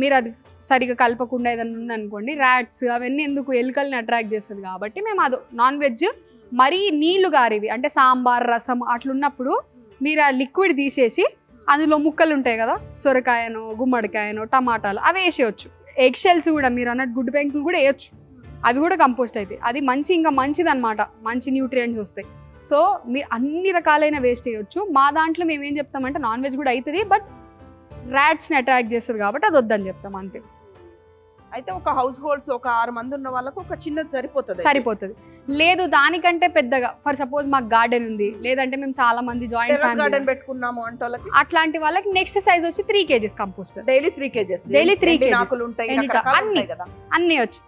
మీరు అది సరిగా కలపకుండా ఏదైనా ఉందనుకోండి, ర్యాట్స్ అవన్నీ ఎందుకు ఎలుకల్ని అట్రాక్ట్ చేస్తుంది కాబట్టి మేము అది నాన్ వెజ్ మరీ నీళ్లు గారివి అంటే సాంబార్ రసం అట్లున్నప్పుడు మీరు ఆ లిక్విడ్ తీసేసి అందులో ముక్కలు ఉంటాయి కదా, సొరకాయనో గుమ్మడికాయనో టమాటాలు అవి వేసేయచ్చు. ఎగ్ షెల్స్ కూడా మీరు అన్నట్టు గుడ్డు పెంకులు కూడా వేయచ్చు, అవి కూడా కంపోస్ట్ అవుతాయి. అది ఇంకా మంచిది అనమాట, మంచి న్యూట్రియంట్స్ వస్తాయి. సో మీరు అన్ని రకాలైన వేస్ట్ వేయచ్చు. మా దాంట్లో మేము ఏం చెప్తామంటే నాన్ వెజ్ కూడా అవుతుంది, బట్ ర్యాట్స్ని అట్రాక్ట్ చేస్తుంది కాబట్టి అది వద్దని చెప్తాం అంతే. అయితే ఒక హౌస్ హోల్డ్స్ ఒక 6 మంది ఉన్న వాళ్ళకు ఒక చిన్నది సరిపోతుంది. లేదు దానికంటే పెద్దగా, ఫర్ సపోజ్ మాకు గార్డెన్ ఉంది, లేదంటే మేము చాలా మంది జాయింట్ గార్డెన్ పెట్టుకున్నాము అంటే వాళ్ళకి, అట్లాంటి వాళ్ళకి నెక్స్ట్ సైజ్ వచ్చి 3 kgs కంపోస్టర్. డైలీ 3 kgs ఆకులు ఉంటాయి అన్ని వచ్చు.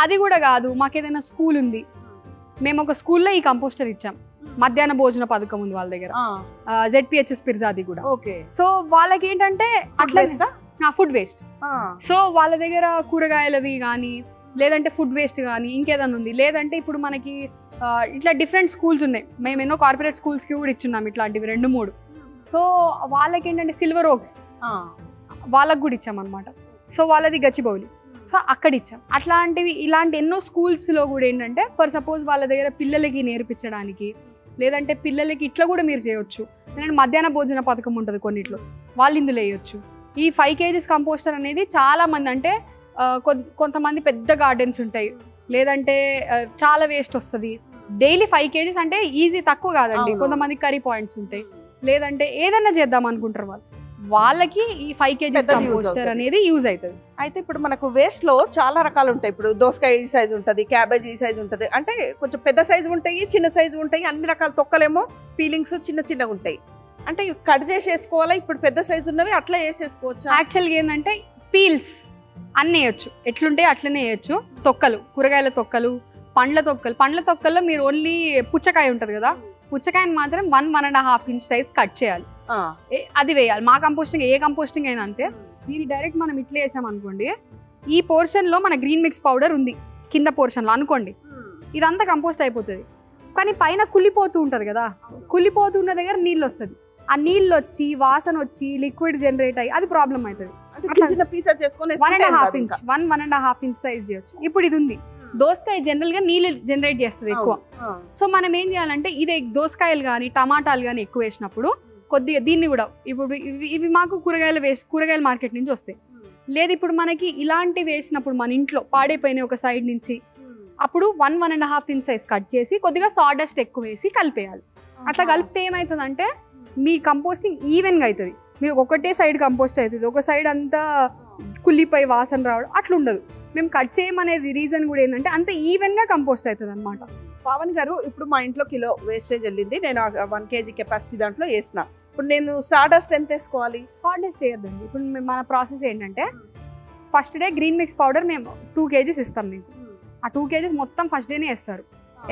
అది కూడా కాదు, మాకు ఏదైనా స్కూల్ ఉంది, మేము ఒక స్కూల్లో ఈ కంపోస్టర్ ఇచ్చాం, మధ్యాహ్న భోజన పథకం ఉంది వాళ్ళ దగ్గర, ZPHS పిర్జాది కూడా. సో వాళ్ళకి ఏంటంటే అట్లా ఫుడ్ వేస్ట్. సో వాళ్ళ దగ్గర కూరగాయలవి కానీ, లేదంటే ఫుడ్ వేస్ట్ కానీ ఇంకేదైనా ఉంది, లేదంటే ఇప్పుడు మనకి ఇట్లా డిఫరెంట్ స్కూల్స్ ఉన్నాయి, మేము ఎన్నో కార్పొరేట్ స్కూల్స్కి కూడా ఇచ్చున్నాం ఇట్లాంటివి 2-3. సో వాళ్ళకి ఏంటంటే సిల్వర్ ఓక్స్ వాళ్ళకి కూడా ఇచ్చామన్నమాట. సో వాళ్ళది గచ్చిబౌలి, సో అక్కడ ఇచ్చాం. అట్లాంటివి ఇలాంటి ఎన్నో స్కూల్స్లో కూడా ఏంటంటే ఫర్ సపోజ్ వాళ్ళ దగ్గర పిల్లలకి నేర్పించడానికి, లేదంటే పిల్లలకి ఇట్లా కూడా మీరు చేయొచ్చు. లేదంటే మధ్యాహ్న భోజన పథకం ఉంటుంది కొన్నిట్లో, వాళ్ళు ఇందులో వేయొచ్చు. ఈ 5 kgs కంపోస్టర్ అనేది చాలా మంది అంటే కొంతమంది పెద్ద గార్డెన్స్ ఉంటాయి, లేదంటే చాలా వేస్ట్ వస్తుంది. డైలీ 5 kgs అంటే ఈజీ, తక్కువ కాదండి. కొంతమంది కర్రీ పాయింట్స్ ఉంటాయి, లేదంటే ఏదైనా చేద్దాం అనుకుంటారు వాళ్ళకి ఈ 5 kgs కంపోస్టర్ అనేది యూజ్ అవుతుంది. అయితే ఇప్పుడు మనకు వేస్ట్ లో చాలా రకాలు ఉంటాయి. ఇప్పుడు దోసకాయ ఈ సైజ్ ఉంటుంది, క్యాబేజ్ ఈ సైజ్ ఉంటుంది, అంటే కొంచెం పెద్ద సైజు ఉంటాయి, చిన్న సైజు ఉంటాయి, అన్ని రకాల తొక్కలేమో పీలింగ్స్ చిన్నగా ఉంటాయి. అంటే కట్ చేసి వేసుకోవాలా? ఇప్పుడు పెద్ద సైజు ఉన్నవి అట్లా వేసేసుకోవచ్చు. యాక్చువల్గా ఏంటంటే పీల్స్ అన్నీ వేయచ్చు, ఎట్లుంటే అట్లనే వేయచ్చు. తొక్కలు, కూరగాయల తొక్కలు, పండ్ల తొక్కల్లో మీరు ఓన్లీ పుచ్చకాయ ఉంటుంది కదా, పుచ్చకాయని మాత్రం 1-1.5 inch సైజ్ కట్ చేయాలి, అది వేయాలి. మా కంపోస్టింగ్ ఏ కంపోస్టింగ్ అయినా అంతే. దీన్ని డైరెక్ట్ మనం ఇట్లా వేసాం అనుకోండి, ఈ పోర్షన్లో మన గ్రీన్ మిక్స్ పౌడర్ ఉంది కింద పోర్షన్లో అనుకోండి, ఇదంతా కంపోస్ట్ అయిపోతుంది. కానీ పైన కుళ్ళిపోతూ ఉంటుంది కదా, కుళ్ళిపోతున్న దగ్గర నీళ్ళు వస్తుంది, ఆ నీళ్ళు వచ్చి వాసన వచ్చి లిక్విడ్ జనరేట్ అయ్యి అది ప్రాబ్లం అవుతుంది. 1.5 inch సైజ్ చేయొచ్చు. ఇప్పుడు ఇది ఉంది, దోసకాయ జనరల్ గా నీళ్ళు జనరేట్ చేస్తుంది ఎక్కువ. సో మనం ఏం చేయాలంటే ఇదే దోసకాయలు కానీ టమాటాలు కానీ ఎక్కువ వేసినప్పుడు కొద్దిగా దీన్ని కూడా, ఇప్పుడు ఇవి మాకు కూరగాయల మార్కెట్ నుంచి వస్తాయి. లేదు ఇప్పుడు మనకి ఇలాంటివి వేసినప్పుడు మన ఇంట్లో పాడైపోయిన ఒక సైడ్ నుంచి, అప్పుడు 1-1.5 inch సైజ్ కట్ చేసి కొద్దిగా సాడస్ట్ ఎక్కువ వేసి కలిపేయాలి. అట్లా కలిపితే ఏమవుతుందంటే మీ కంపోస్టింగ్ ఈవెన్గా అవుతుంది. మీకు ఒకటే సైడ్ కంపోస్ట్ అవుతుంది, ఒక సైడ్ అంతా కుళ్ళిపోయి వాసన రావడం అట్లా ఉండదు. మేము కట్ చేయమనేది రీజన్ కూడా ఏంటంటే అంత ఈవెన్గా కంపోస్ట్ అవుతుంది అనమాట. పవన్ గారు, ఇప్పుడు మా ఇంట్లో కిలో వేస్టేజ్ వెళ్ళింది, నేను 1 kg కెపాసిటీ దాంట్లో వేసిన. ఇప్పుడు నేను సాడస్ట్ ఎంత వేసుకోవాలి? సాడస్ట్ వేయద్దండి. ఇప్పుడు మన ప్రాసెస్ ఏంటంటే first day green mix powder మేము 2 kgs ఇస్తాం మీకు. ఆ 2 kgs మొత్తం ఫస్ట్ డేనే వేస్తారు.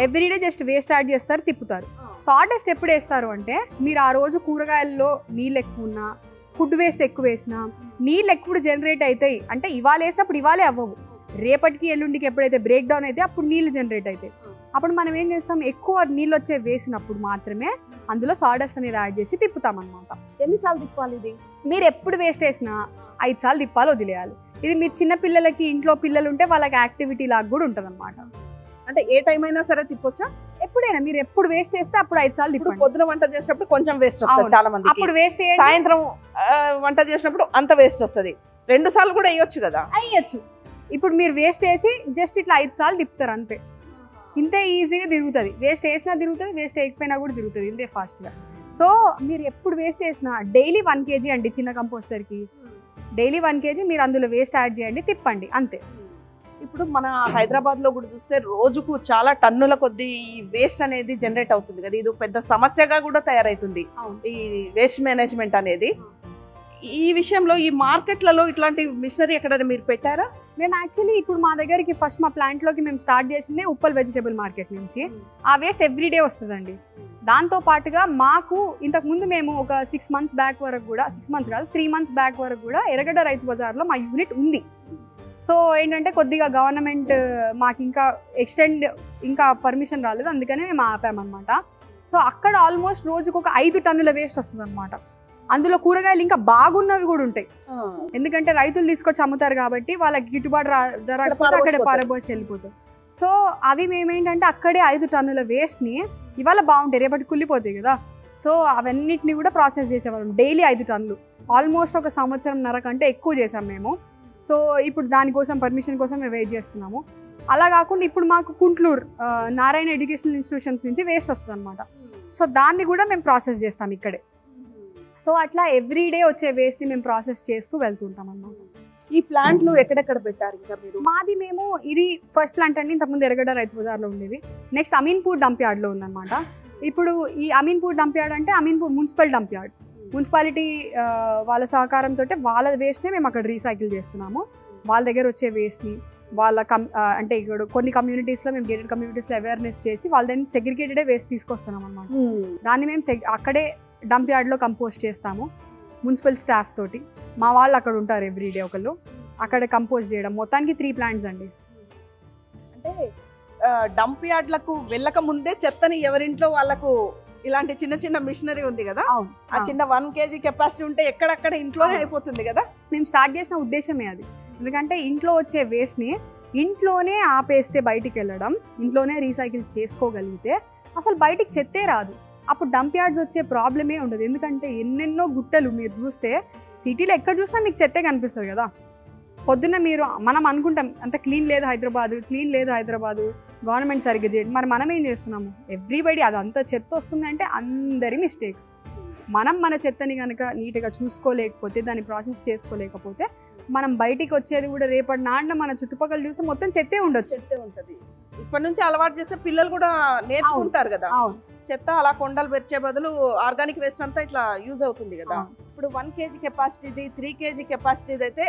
ఎవ్రీడే జస్ట్ వేస్ట్ యాడ్ చేస్తారు, తిప్పుతారు. సాడస్ట్ ఎప్పుడు వేస్తారు అంటే మీరు ఆ రోజు కూరగాయల్లో నీళ్ళు ఎక్కువ ఉన్నా, ఫుడ్ వేస్ట్ ఎక్కువ వేసినా, నీళ్ళు ఎక్కువ జనరేట్ అవుతాయి అంటే ఇవాళ వేసినప్పుడు ఇవాళే అవ్వవు, రేపటికి ఎల్లుండికి ఎప్పుడైతే బ్రేక్ డౌన్ అయితే అప్పుడు నీళ్ళు జనరేట్ అవుతాయి. అప్పుడు మనం ఏం చేస్తాం, ఎక్కువ నీళ్ళు వచ్చే వేసినప్పుడు మాత్రమే అందులో సాడస్ట్ అనేది యాడ్ చేసి తిప్పుతాం అనమాట. ఎన్నిసార్లు తిప్పాలి ఇది? మీరు ఎప్పుడు వేస్ట్ వేసినా 5 సార్లు తిప్పాలి, వదిలేయాలి. ఇది మీరు చిన్న పిల్లలకి, ఇంట్లో పిల్లలు ఉంటే వాళ్ళకి యాక్టివిటీ లాగా కూడా ఉంటుంది అనమాట. అంటే ఏ టైం అయినా సరే తిప్పొచ్చా? ఎప్పుడైనా మీరు ఎప్పుడు వేస్ట్ చేస్తే అప్పుడు 5 సార్లు తిప్పండి. పొద్దున వంట చేసినప్పుడు కొంచెం వేస్ట్ వస్తుంది చాలా మంది, అప్పుడు వేస్ట్. సాయంత్రం వంట చేసినప్పుడు అంత వేస్ట్ వస్తుంది, 2 సార్లు కూడా వేయొచ్చు కదా? అయ్యొచ్చు. ఇప్పుడు మీరు వేస్ట్ వేసి జస్ట్ ఇట్లా 5 సార్లు తిప్పుతారు అంతే, ఇంతే ఈజీగా తిరుగుతుంది. వేస్ట్ వేసినా తిరుగుతుంది, వేస్ట్ వేయకపోయినా కూడా తిరుగుతుంది ఇంతే ఫాస్ట్గా. సో మీరు ఎప్పుడు వేస్ట్ వేసినా డైలీ 1 kg అండి, చిన్న కంపోస్టర్కి డైలీ 1 kg మీరు అందులో వేస్ట్ యాడ్ చేయండి, తిప్పండి అంతే. ఇప్పుడు మన హైదరాబాద్లో కూడా చూస్తే రోజుకు చాలా టన్నుల కొద్దీ వేస్ట్ అనేది జనరేట్ అవుతుంది కదా, ఇది పెద్ద సమస్యగా కూడా తయారవుతుంది ఈ వేస్ట్ మేనేజ్మెంట్ అనేది. ఈ విషయంలో ఈ మార్కెట్లలో ఇట్లాంటి మిషనరీ ఎక్కడైనా మీరు పెట్టారా? మేము యాక్చువల్లీ ఇప్పుడు మా దగ్గరికి ఫస్ట్ మా ప్లాంట్లోకి మేము స్టార్ట్ చేసింది ఉప్పల్ వెజిటబుల్ మార్కెట్ నుంచి. ఆ వేస్ట్ ఎవ్రీడే వస్తుందండి. దాంతో పాటుగా మాకు ఇంతకుముందు మేము ఒక 6 months బ్యాక్ వరకు కూడా, 6 months కాదు 3 months బ్యాక్ వరకు కూడా ఎర్రగడ్డ రైతు బజార్లో మా యూనిట్ ఉంది. సో ఏంటంటే కొద్దిగా గవర్నమెంట్ మాకు ఇంకా పర్మిషన్ రాలేదు, అందుకనే మేము ఆపామన్నమాట. సో అక్కడ ఆల్మోస్ట్ రోజుకు ఒక 5 టన్నుల వేస్ట్ వస్తుంది అనమాట. అందులో కూరగాయలు ఇంకా బాగున్నవి కూడా ఉంటాయి, ఎందుకంటే రైతులు తీసుకొచ్చి అమ్ముతారు కాబట్టి వాళ్ళకి గిట్టుబాటు ధర అక్కడ పారబోసి వెళ్ళిపోతారు. సో అవి మేమేంటంటే అక్కడే 5 టన్నుల వేస్ట్ని ఇవాళ బాగుంటాయి, రేపటి కుళ్ళిపోతాయి కదా. సో అవన్నిటిని కూడా ప్రాసెస్ చేసేవాళ్ళం డైలీ 5 టన్నులు. ఆల్మోస్ట్ ఒక 1.5 సంవత్సరం కంటే ఎక్కువ చేసాం మేము. సో ఇప్పుడు దానికోసం పర్మిషన్ కోసం మేము వెయిట్ చేస్తున్నాము. అలా కాకుండా ఇప్పుడు మాకు కుంట్లూరు నారాయణ ఎడ్యుకేషనల్ ఇన్స్టిట్యూషన్స్ నుంచి వేస్ట్ వస్తుంది అనమాట. సో దాన్ని కూడా మేము ప్రాసెస్ చేస్తాం ఇక్కడే. సో అట్లా ఎవ్రీడే వచ్చే వేస్ట్ని మేము ప్రాసెస్ చేస్తూ వెళ్తుంటాం అన్నమాట. ఈ ప్లాంట్లు ఎక్కడెక్కడ పెట్టారు ఇంకా మీరు? మాది మేము ఇది ఫస్ట్ ప్లాంట్ అండి, ఇంతకుముందు ఎర్రగడ్డ రైతు బజార్లో ఉండేది. నెక్స్ట్ అమీన్పూర్ డంప్ యార్డ్లో ఉందన్నమాట. ఇప్పుడు ఈ అమీన్పూర్ డంప్ యార్డ్ అంటే Ameenpur municipal dump yard. Municipality వాళ్ళ సహకారంతో వాళ్ళ వేస్ట్నే మేము అక్కడ రీసైకిల్ చేస్తున్నాము. వాళ్ళ దగ్గర వచ్చే వేస్ట్ని వాళ్ళ అంటే ఇక్కడ కొన్ని కమ్యూనిటీస్లో మేము గేటెడ్ కమ్యూనిటీస్లో అవేర్నెస్ చేసి వాళ్ళ దాన్ని సెగ్రిగేటెడే వేస్ట్ తీసుకొస్తున్నాం అనమాట. దాన్ని మేము అక్కడే డంప్ యార్డ్లో కంపోస్ట్ చేస్తాము మున్సిపల్ స్టాఫ్ తోటి. మా వాళ్ళు అక్కడ ఉంటారు ఎవ్రీడే ఒకళ్ళు, అక్కడ కంపోస్ట్ చేయడం. మొత్తానికి 3 ప్లాంట్స్ అండి. అంటే డంప్ యార్డ్లకు వెళ్ళక ముందే చెత్తని ఎవరింట్లో వాళ్ళకు ఇలాంటి చిన్న చిన్న మిషనరీ ఉంది కదా, ఆ చిన్న 1 kg కెపాసిటీ ఉంటే ఎక్కడక్కడ ఇంట్లోనే అయిపోతుంది కదా. మేము స్టార్ట్ చేసిన ఉద్దేశమే అది. ఎందుకంటే ఇంట్లో వచ్చే వేస్ట్ని ఇంట్లోనే ఆపేస్తే బయటికి వెళ్ళడం, ఇంట్లోనే రీసైకిల్ చేసుకోగలిగితే అసలు బయటికి చెత్తే రాదు. అప్పుడు డంప్ యార్డ్స్ వచ్చే ప్రాబ్లమే ఉండదు. ఎందుకంటే ఎన్నెన్నో గుట్టలు మీరు చూస్తే సిటీలో ఎక్కడ చూసినా మీకు చెత్తే కనిపిస్తుంది కదా. పొద్దున్న మనం అనుకుంటాం అంత క్లీన్ లేదు హైదరాబాదు, గవర్నమెంట్ సరిగ్గా చేయడం. మరి మనం ఏం చేస్తున్నాము? ఎవ్రీబడి అదంతా చెత్త వస్తుందంటే అందరి మిస్టేక్. మనం మన చెత్తని కనుక నీట్గా చూసుకోలేకపోతే, దాన్ని ప్రాసెస్ చేసుకోలేకపోతే, మనం బయటికి వచ్చేది కూడా రేపటి నాన్న మన చుట్టుపక్కల చూస్తే మొత్తం చెత్తే ఉండొచ్చు. చెత్తే ఉంటుంది. ఇప్పటి నుంచి అలవాటు చేస్తే పిల్లలు కూడా నేర్చుకుంటారు కదా. చెత్త అలా కొండలు పెరిచే బదులు ఆర్గానిక్ వేస్ట్ అంతా ఇట్లా యూజ్ అవుతుంది కదా. ఇప్పుడు 1 kg కెపాసిటీది 3 kg కెపాసిటీది అయితే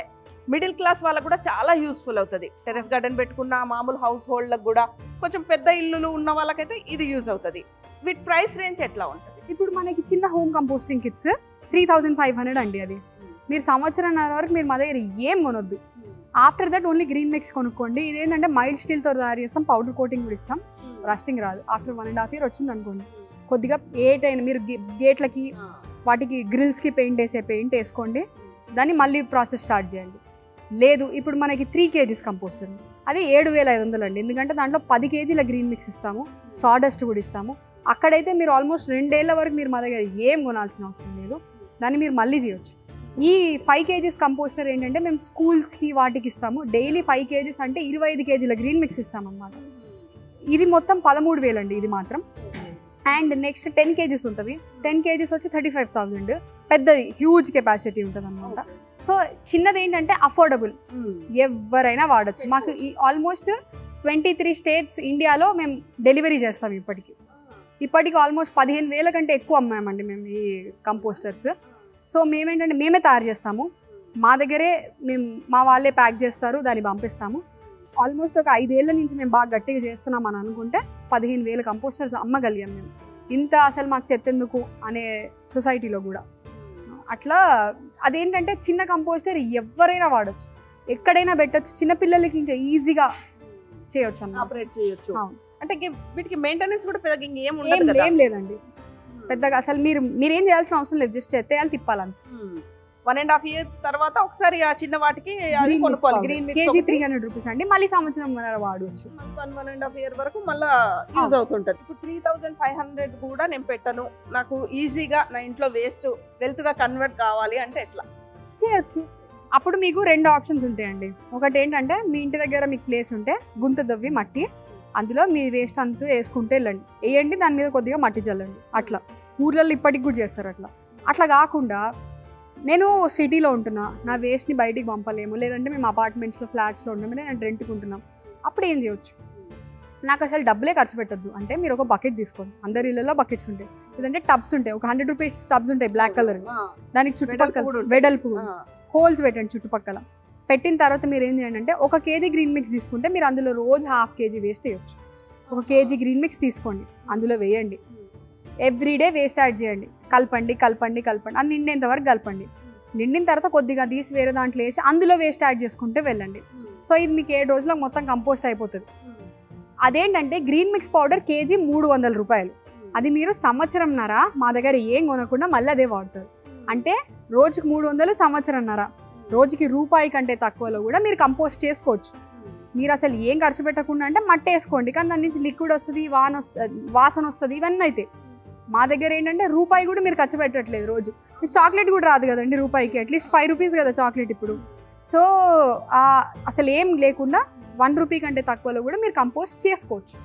మిడిల్ క్లాస్ వాళ్ళకు కూడా చాలా యూస్ఫుల్ అవుతుంది. టెరెస్ గార్డెన్ పెట్టుకున్న మామూలు హౌస్ హోల్డ్లకు కూడా, కొంచెం పెద్ద ఇల్లులు ఉన్న వాళ్ళకైతే ఇది యూజ్ అవుతుంది. వీటి ప్రైస్ రేంజ్ ఎట్లా ఉంటుంది? ఇప్పుడు మనకి చిన్న హోమ్ కంపోస్టింగ్ కిట్స్ 3500 అండి. అది మీరు సంవత్సరంన్నర వరకు మీరు మా దగ్గర ఏం కొనొద్దు. After that only green mix కొనుక్కోండి. ఇదేంటంటే మైల్డ్ స్టీల్తో తయారు చేస్తాం, పౌడర్ కోటింగ్ కూడా ఇస్తాం, రస్టింగ్ రాదు. ఆఫ్టర్ 1.5 year వచ్చింది అనుకోండి, కొద్దిగా ఏటైనా మీరు గేట్లకి వాటికి గ్రిల్స్కి పెయింట్ వేసుకోండి, దాన్ని మళ్ళీ ప్రాసెస్ స్టార్ట్ చేయండి. లేదు ఇప్పుడు మనకి 3 kg కంపోస్ట్ ఉంది, అది 7500 అండి. ఎందుకంటే దాంట్లో 10 kg గ్రీన్ మిక్స్ ఇస్తాము, సాడస్ట్ కూడా ఇస్తాము. అక్కడైతే మీరు ఆల్మోస్ట్ 2 ఏళ్ల వరకు మీరు మా దగ్గర ఏం కొనాల్సిన అవసరం లేదు, దాన్ని మీరు మళ్ళీ చేయొచ్చు. ఈ 5 kg కంపోస్టర్ ఏంటంటే మేము స్కూల్స్కి వాటికి ఇస్తాము. డైలీ 5 kg అంటే 25 kg గ్రీన్ మిక్స్ ఇస్తామన్నమాట. ఇది మొత్తం 13,000 అండి ఇది మాత్రం. అండ్ నెక్స్ట్ 10 kg ఉంటుంది. 10 kg వచ్చి 35,000. పెద్దది హ్యూజ్ కెపాసిటీ ఉంటుంది అనమాట. సో చిన్నది ఏంటంటే అఫోర్డబుల్, ఎవరైనా వాడచ్చు. మాకు ఈ ఆల్మోస్ట్ 23 states ఇండియాలో మేము డెలివరీ చేస్తాం. ఇప్పటికి ఆల్మోస్ట్ 15,000 కంటే ఎక్కువ అమ్మామండి మేము ఈ కంపోస్టర్స్. సో మేమేంటంటే మేమే తయారు చేస్తాము, మా దగ్గరే మా వాళ్ళే ప్యాక్ చేస్తారు, దాన్ని పంపిస్తాము. ఆల్మోస్ట్ ఒక 5 ఏళ్ల నుంచి మేము బాగా గట్టిగా చేస్తున్నాం అని అనుకుంటే 15,000 కంపోస్టర్స్ అమ్మగలిగాం మేము. ఇంత అసలు మాకు చెత్తెందుకు అనే సొసైటీలో కూడా. అట్లా అదేంటంటే చిన్న కంపోస్టర్ ఎవరైనా వాడచ్చు, ఎక్కడైనా పెట్టచ్చు. చిన్నపిల్లలకి ఇంకా ఈజీగా చేయొచ్చు అన్న, ఆపరేట్ చేయొచ్చు. అంటే వీటికి మెయింటెనెన్స్ కూడా పెద్దగా ఏం లేదండి పెద్దగా. అసలు మీరేం చేయాల్సిన అవసరం లేదు, జస్ట్ ఎత్తేయాలి, తిప్పాలంత. 1.5 year తర్వాత ఒకసారి ఆ చిన్న వాటికి అది కొనుక్కోవాలి. గ్రీన్ మిక్స్ కేజీ 300 రూపీస్ అండి. మళ్ళీ సంవత్సరం వాడవచ్చు. 1.5 year వరకు మళ్ళీ యూజ్ అవుతుంటది. ఇప్పుడు 3500 కూడా నేను పెట్టను, నాకు ఈజీగా నా ఇంట్లో వేస్ట్ వెల్త్ గా కన్వర్ట్ కావాలి అంటే ఎట్లా చేయొచ్చు? అప్పుడు మీకు 2 ఆప్షన్స్ ఉంటాయండి. ఒకటి ఏంటంటే మీ ఇంటి దగ్గర మీకు ప్లేస్ ఉంటే గుంత దవ్వి మట్టి, అందులో మీ వేస్ట్ అంతా వేసుకుంటే వెళ్ళండి, వేయండి, దాని మీద కొద్దిగా మట్టి చల్లండి. అట్లా ఊర్లలో ఇప్పటికి కూడా చేస్తారు. అట్లా కాకుండా నేను సిటీలో ఉంటున్నా, నా వేస్ట్ని బయటికి పంపలేము, లేదంటే మేము అపార్ట్మెంట్స్లో ఫ్లాట్స్లో ఉన్నాము, నేను రెంట్కి ఉంటున్నాం, అప్పుడు ఏం చేయొచ్చు? నాకు అసలు డబ్బులే ఖర్చు పెట్టద్దు అంటే మీరు ఒక బకెట్ తీసుకోండి. అందరి ఇళ్ళలో బకెట్స్ ఉంటాయి, లేదంటే టబ్స్ ఉంటాయి, ఒక 100 రూపీస్ టబ్స్ ఉంటాయి బ్లాక్ కలర్. దానికి చుట్టుపక్కల వెడల్పు హోల్స్ పెట్టండి చుట్టుపక్కల. పెట్టిన తర్వాత మీరు ఏం చేయండి అంటే 1 kg గ్రీన్ మిక్స్ తీసుకుంటే మీరు అందులో రోజు 1/2 kg వేస్ట్ వేయచ్చు. 1 kg గ్రీన్ మిక్స్ తీసుకోండి, అందులో వేయండి, ఎవ్రీడే వేస్ట్ యాడ్ చేయండి, కలపండి, అది నిండేంత వరకు కలపండి. నిండిన తర్వాత కొద్దిగా తీసి వేరే దాంట్లో వేసి అందులో వేస్ట్ యాడ్ చేసుకుంటే వెళ్ళండి. సో ఇది మీకు 7 రోజులకు మొత్తం కంపోస్ట్ అయిపోతుంది. అదేంటంటే గ్రీన్ మిక్స్ పౌడర్ కేజీ 300 రూపాయలు. అది మీరు సంవత్సరంన్నర మా దగ్గర ఏం కొనకుండా మళ్ళీ అదే వాడతారు. అంటే రోజుకి 300, సంవత్సరంన్నర, రోజుకి రూపాయి కంటే తక్కువలో కూడా మీరు కంపోస్ట్ చేసుకోవచ్చు. మీరు అసలు ఏం ఖర్చు పెట్టకుండా అంటే మట్టి వేసుకోండి, కానీ దాని నుంచి లిక్విడ్ వస్తుంది, వాసన వస్తుంది, ఇవన్నీ అయితే. మా దగ్గర ఏంటంటే రూపాయి కూడా మీరు ఖర్చు పెట్టట్లేదు. రోజు మీకు చాక్లెట్ కూడా రాదు కదండి రూపాయికి, అట్లీస్ట్ 5 రూపీస్ కదా చాక్లెట్ ఇప్పుడు. సో అసలు ఏం లేకుండా 1 రూపీ కంటే తక్కువలో కూడా మీరు కంపోస్ట్ చేసుకోవచ్చు.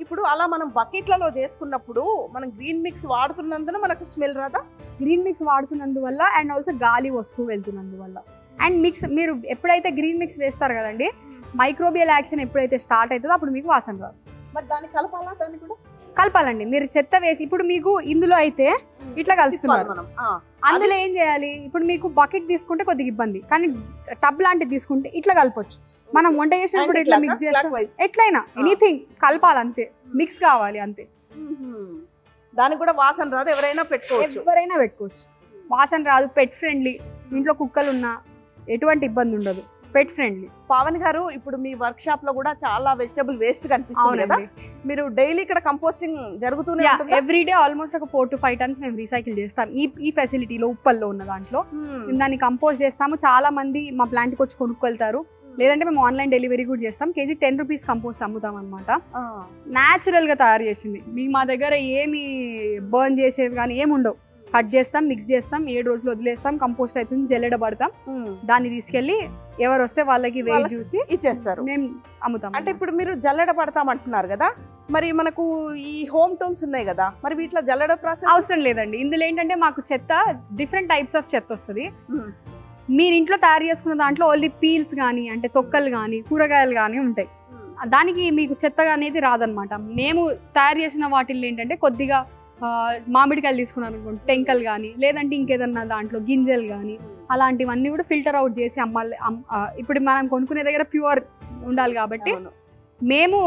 ఇప్పుడు అలా మనం బకెట్లలో చేసుకున్నప్పుడు మనం గ్రీన్ మిక్స్ వాడుతున్నందున మనకు స్మెల్ రాదా? గ్రీన్ మిక్స్ వాడుతున్నందువల్ల అండ్ ఆల్సో గాలి వస్తూ వెళ్తున్నందువల్ల. అండ్ మిక్స్ మీరు ఎప్పుడైతే గ్రీన్ మిక్స్ వేస్తారు కదండి, మైక్రోబియల్ యాక్షన్ ఎప్పుడైతే స్టార్ట్ అవుతుందో అప్పుడు మీకు వాసన రాదు. మరి దాన్ని కలపాలా? దాన్ని కూడా కలపాలండి. మీరు చెత్త వేసి ఇప్పుడు మీకు ఇందులో అయితే ఇట్లా కలుపుతున్నారు, అందులో ఏం చేయాలి? ఇప్పుడు మీకు బకెట్ తీసుకుంటే కొద్దిగా ఇబ్బంది, కానీ టబ్ లాంటిది తీసుకుంటే ఇట్లా కలపొచ్చు. మనం వంట చేసినప్పుడు ఇట్లా మిక్స్ చేస్తాం, ఎట్లయినా ఎనీథింగ్ కలపాలి, అంతే. మిక్స్ కావాలి అంతే. దానికి కూడా వాసన రాదు, ఎవరైనా పెట్టుకోవచ్చు. వాసన రాదు, పెట్ ఫ్రెండ్లీ. ఇంట్లో కుక్కలు ఉన్నా ఎటువంటి ఇబ్బంది ఉండదు, పెట్ ఫ్రెండ్లీ. పావని గారు, ఇప్పుడు మీ వర్క్ షాప్ లో కూడా చాలా వెజిటబుల్ వేస్ట్ కనిపిస్తుంది కదా, మీరు డైలీ ఇక్కడ కంపోస్టింగ్ జరుగుతూనే ఉంటుందా? ఎవ్రీడే ఆల్మోస్ట్ ఒక 4 to 5 tons మేము రీసైకిల్ చేస్తాం ఈ ఫెసిలిటీలో, ఉప్పల్లో ఉన్న దాంట్లో. మేము దాన్ని కంపోస్ట్ చేస్తాము. చాలా మంది మా ప్లాంట్కి వచ్చి కొనుక్కెళ్తారు, లేదంటే మేము ఆన్లైన్ డెలివరీ కూడా చేస్తాం. కేజీ 10 rupees కంపోస్ట్ అమ్ముతాం అనమాట. న్యాచురల్ గా తయారు చేసింది. మీకు మా దగ్గర ఏమి బర్న్ చేసేవి కానీ ఏమి ఉండవు. కట్ చేస్తాం, మిక్స్ చేస్తాం, 7 రోజులు వదిలేస్తాం, కంపోస్ట్ అవుతుంది, జల్లెడబడతాం. దాన్ని తీసుకెళ్లి ఎవరు వస్తే వాళ్ళకి వెయిట్ చూసి ఇచ్చేస్తారు, మేము అమ్ముతాం. అంటే ఇప్పుడు మీరు జల్లెడ పడతాం అంటున్నారు కదా, మరి మనకు ఈ హోమ్ టూల్స్ ఉన్నాయి కదా, మరి వీటిలో జల్లెడ ప్రాసెస్ అవసరం లేదండి. ఇందులో ఏంటంటే మాకు చెత్త డిఫరెంట్ టైప్స్ ఆఫ్ చెత్త వస్తుంది. మీరు ఇంట్లో తయారు చేసుకున్న దాంట్లో ఓన్లీ పీల్స్ కానీ, అంటే తొక్కలు కానీ, కూరగాయలు కానీ ఉంటాయి. దానికి మీకు చెత్త అనేది రాదనమాట. మేము తయారు చేసిన వాటిల్లో ఏంటంటే కొద్దిగా మామిడికాయలు తీసుకున్నాను అనుకోండి, టెంకలు కానీ, లేదంటే ఇంకేదన్నా దాంట్లో గింజలు కానీ, అలాంటివన్నీ కూడా ఫిల్టర్ అవుట్ చేసి అమ్మాలి. ఇప్పుడు మనం కొనుక్కునే దగ్గర ప్యూర్ ఉండాలి కాబట్టి మేము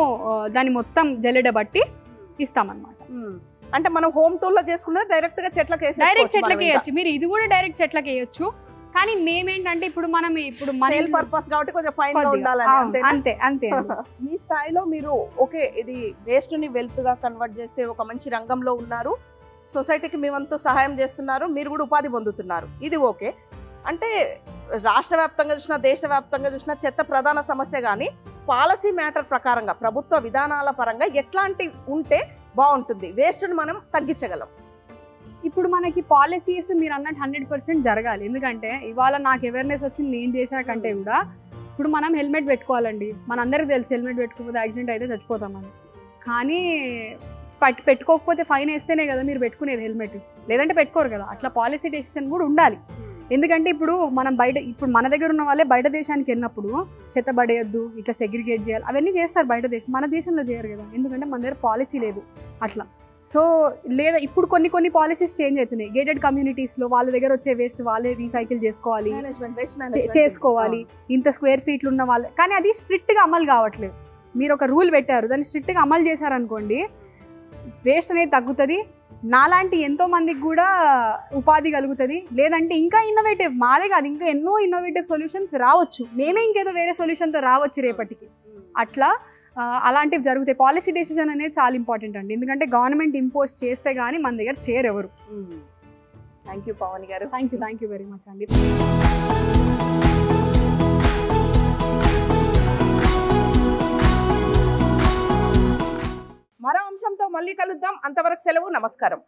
దాన్ని మొత్తం జల్లెడబట్టి ఇస్తామన్నమాట. అంటే మనం హోమ్ టూల్ లో చేసుకున్నది డైరెక్ట్ గా చెట్లకి వేయచ్చు. మీరు ఇది కూడా డైరెక్ట్ చెట్లకి వేయచ్చు. కానీ మేమేంటంటే ఇప్పుడు సేల్ పర్పస్ కాబట్టి కొంచెం ఫైన్ గా ఉండాలని, అంతే అంతే. మీ స్థాయిలో మీరు ఓకే, ఇది వేస్ట్ ని వెల్త్ గా కన్వర్ట్ చేసే ఒక మంచి రంగంలో ఉన్నారు, సొసైటీకి మీ వంతు సహాయం చేస్తున్నారు, మీరు కూడా ఉపాధి పొందుతున్నారు, ఇది ఓకే. అంటే రాష్ట్ర వ్యాప్తంగా చూసినా, దేశవ్యాప్తంగా చూసినా చెత్త ప్రధాన సమస్య. కానీ పాలసీ మ్యాటర్ ప్రకారంగా, ప్రభుత్వ విధానాల పరంగా ఎట్లాంటి ఉంటే బాగుంటుంది, వేస్ట్ని మనం తగ్గించగలం? ఇప్పుడు మనకి పాలసీస్ మీరు అన్నట్టు 100% జరగాలి. ఎందుకంటే ఇవాళ నాకు అవేర్నెస్ వచ్చింది నేను చేసాకంటే కూడా, ఇప్పుడు మనం హెల్మెట్ పెట్టుకోవాలండి. మనందరికీ తెలుసు హెల్మెట్ పెట్టుకోకపోతే యాక్సిడెంట్ అయితే చచ్చిపోతామని. కానీ పెట్టుకోకపోతే ఫైన్ వేస్తేనే కదా మీరు పెట్టుకునేది హెల్మెట్, లేదంటే పెట్టుకోరు కదా. అట్లా పాలసీ డెసిషన్ కూడా ఉండాలి. ఎందుకంటే ఇప్పుడు మనం ఇప్పుడు మన దగ్గర ఉన్న వాళ్ళే బయట దేశానికి వెళ్ళినప్పుడు చెత్త పడేయద్దు, ఇట్లా సెగ్రిగేట్ చేయాలి, అవన్నీ చేస్తారు బయట దేశం. మన దేశంలో చేయరు కదా, ఎందుకంటే మన దగ్గర పాలసీ లేదు అట్లా. సో లేదా ఇప్పుడు కొన్ని పాలసీస్ చేంజ్ అవుతున్నాయి. గేటెడ్ కమ్యూనిటీస్లో వాళ్ళ దగ్గర వచ్చే వేస్ట్ వాళ్ళే రీసైకిల్ చేసుకోవాలి, ఇంత స్క్వేర్ ఫీట్లు ఉన్న వాళ్ళు. కానీ అది స్ట్రిక్ట్గా అమలు కావట్లేదు. మీరు ఒక రూల్ పెట్టారు, దాన్ని స్ట్రిక్ట్గా అమలు చేశారనుకోండి, వేస్ట్ అనేది తగ్గుతుంది, నాలాంటి ఎంతో మందికి కూడా ఉపాధి కలుగుతుంది. లేదంటే ఇంకా ఇన్నోవేటివ్, మాదే కాదు ఇంకా ఎన్నో ఇన్నోవేటివ్ సొల్యూషన్స్ రావచ్చు, మేమే ఇంకేదో వేరే సొల్యూషన్తో రావచ్చు రేపటికి. అట్లా అలాంటివి జరుగుతాయి. పాలసీ డెసిషన్ అనేది చాలా ఇంపార్టెంట్ అండి, ఎందుకంటే గవర్నమెంట్ ఇంపోజ్ చేస్తే కానీ మన దగ్గర చేయరు ఎవరు. థ్యాంక్ యూ పావని గారు. థ్యాంక్ యూ వెరీ మచ్ అండి. మరో అంశంతో మళ్ళీ కలుద్దాం. అంతవరకు సెలవు, నమస్కారం.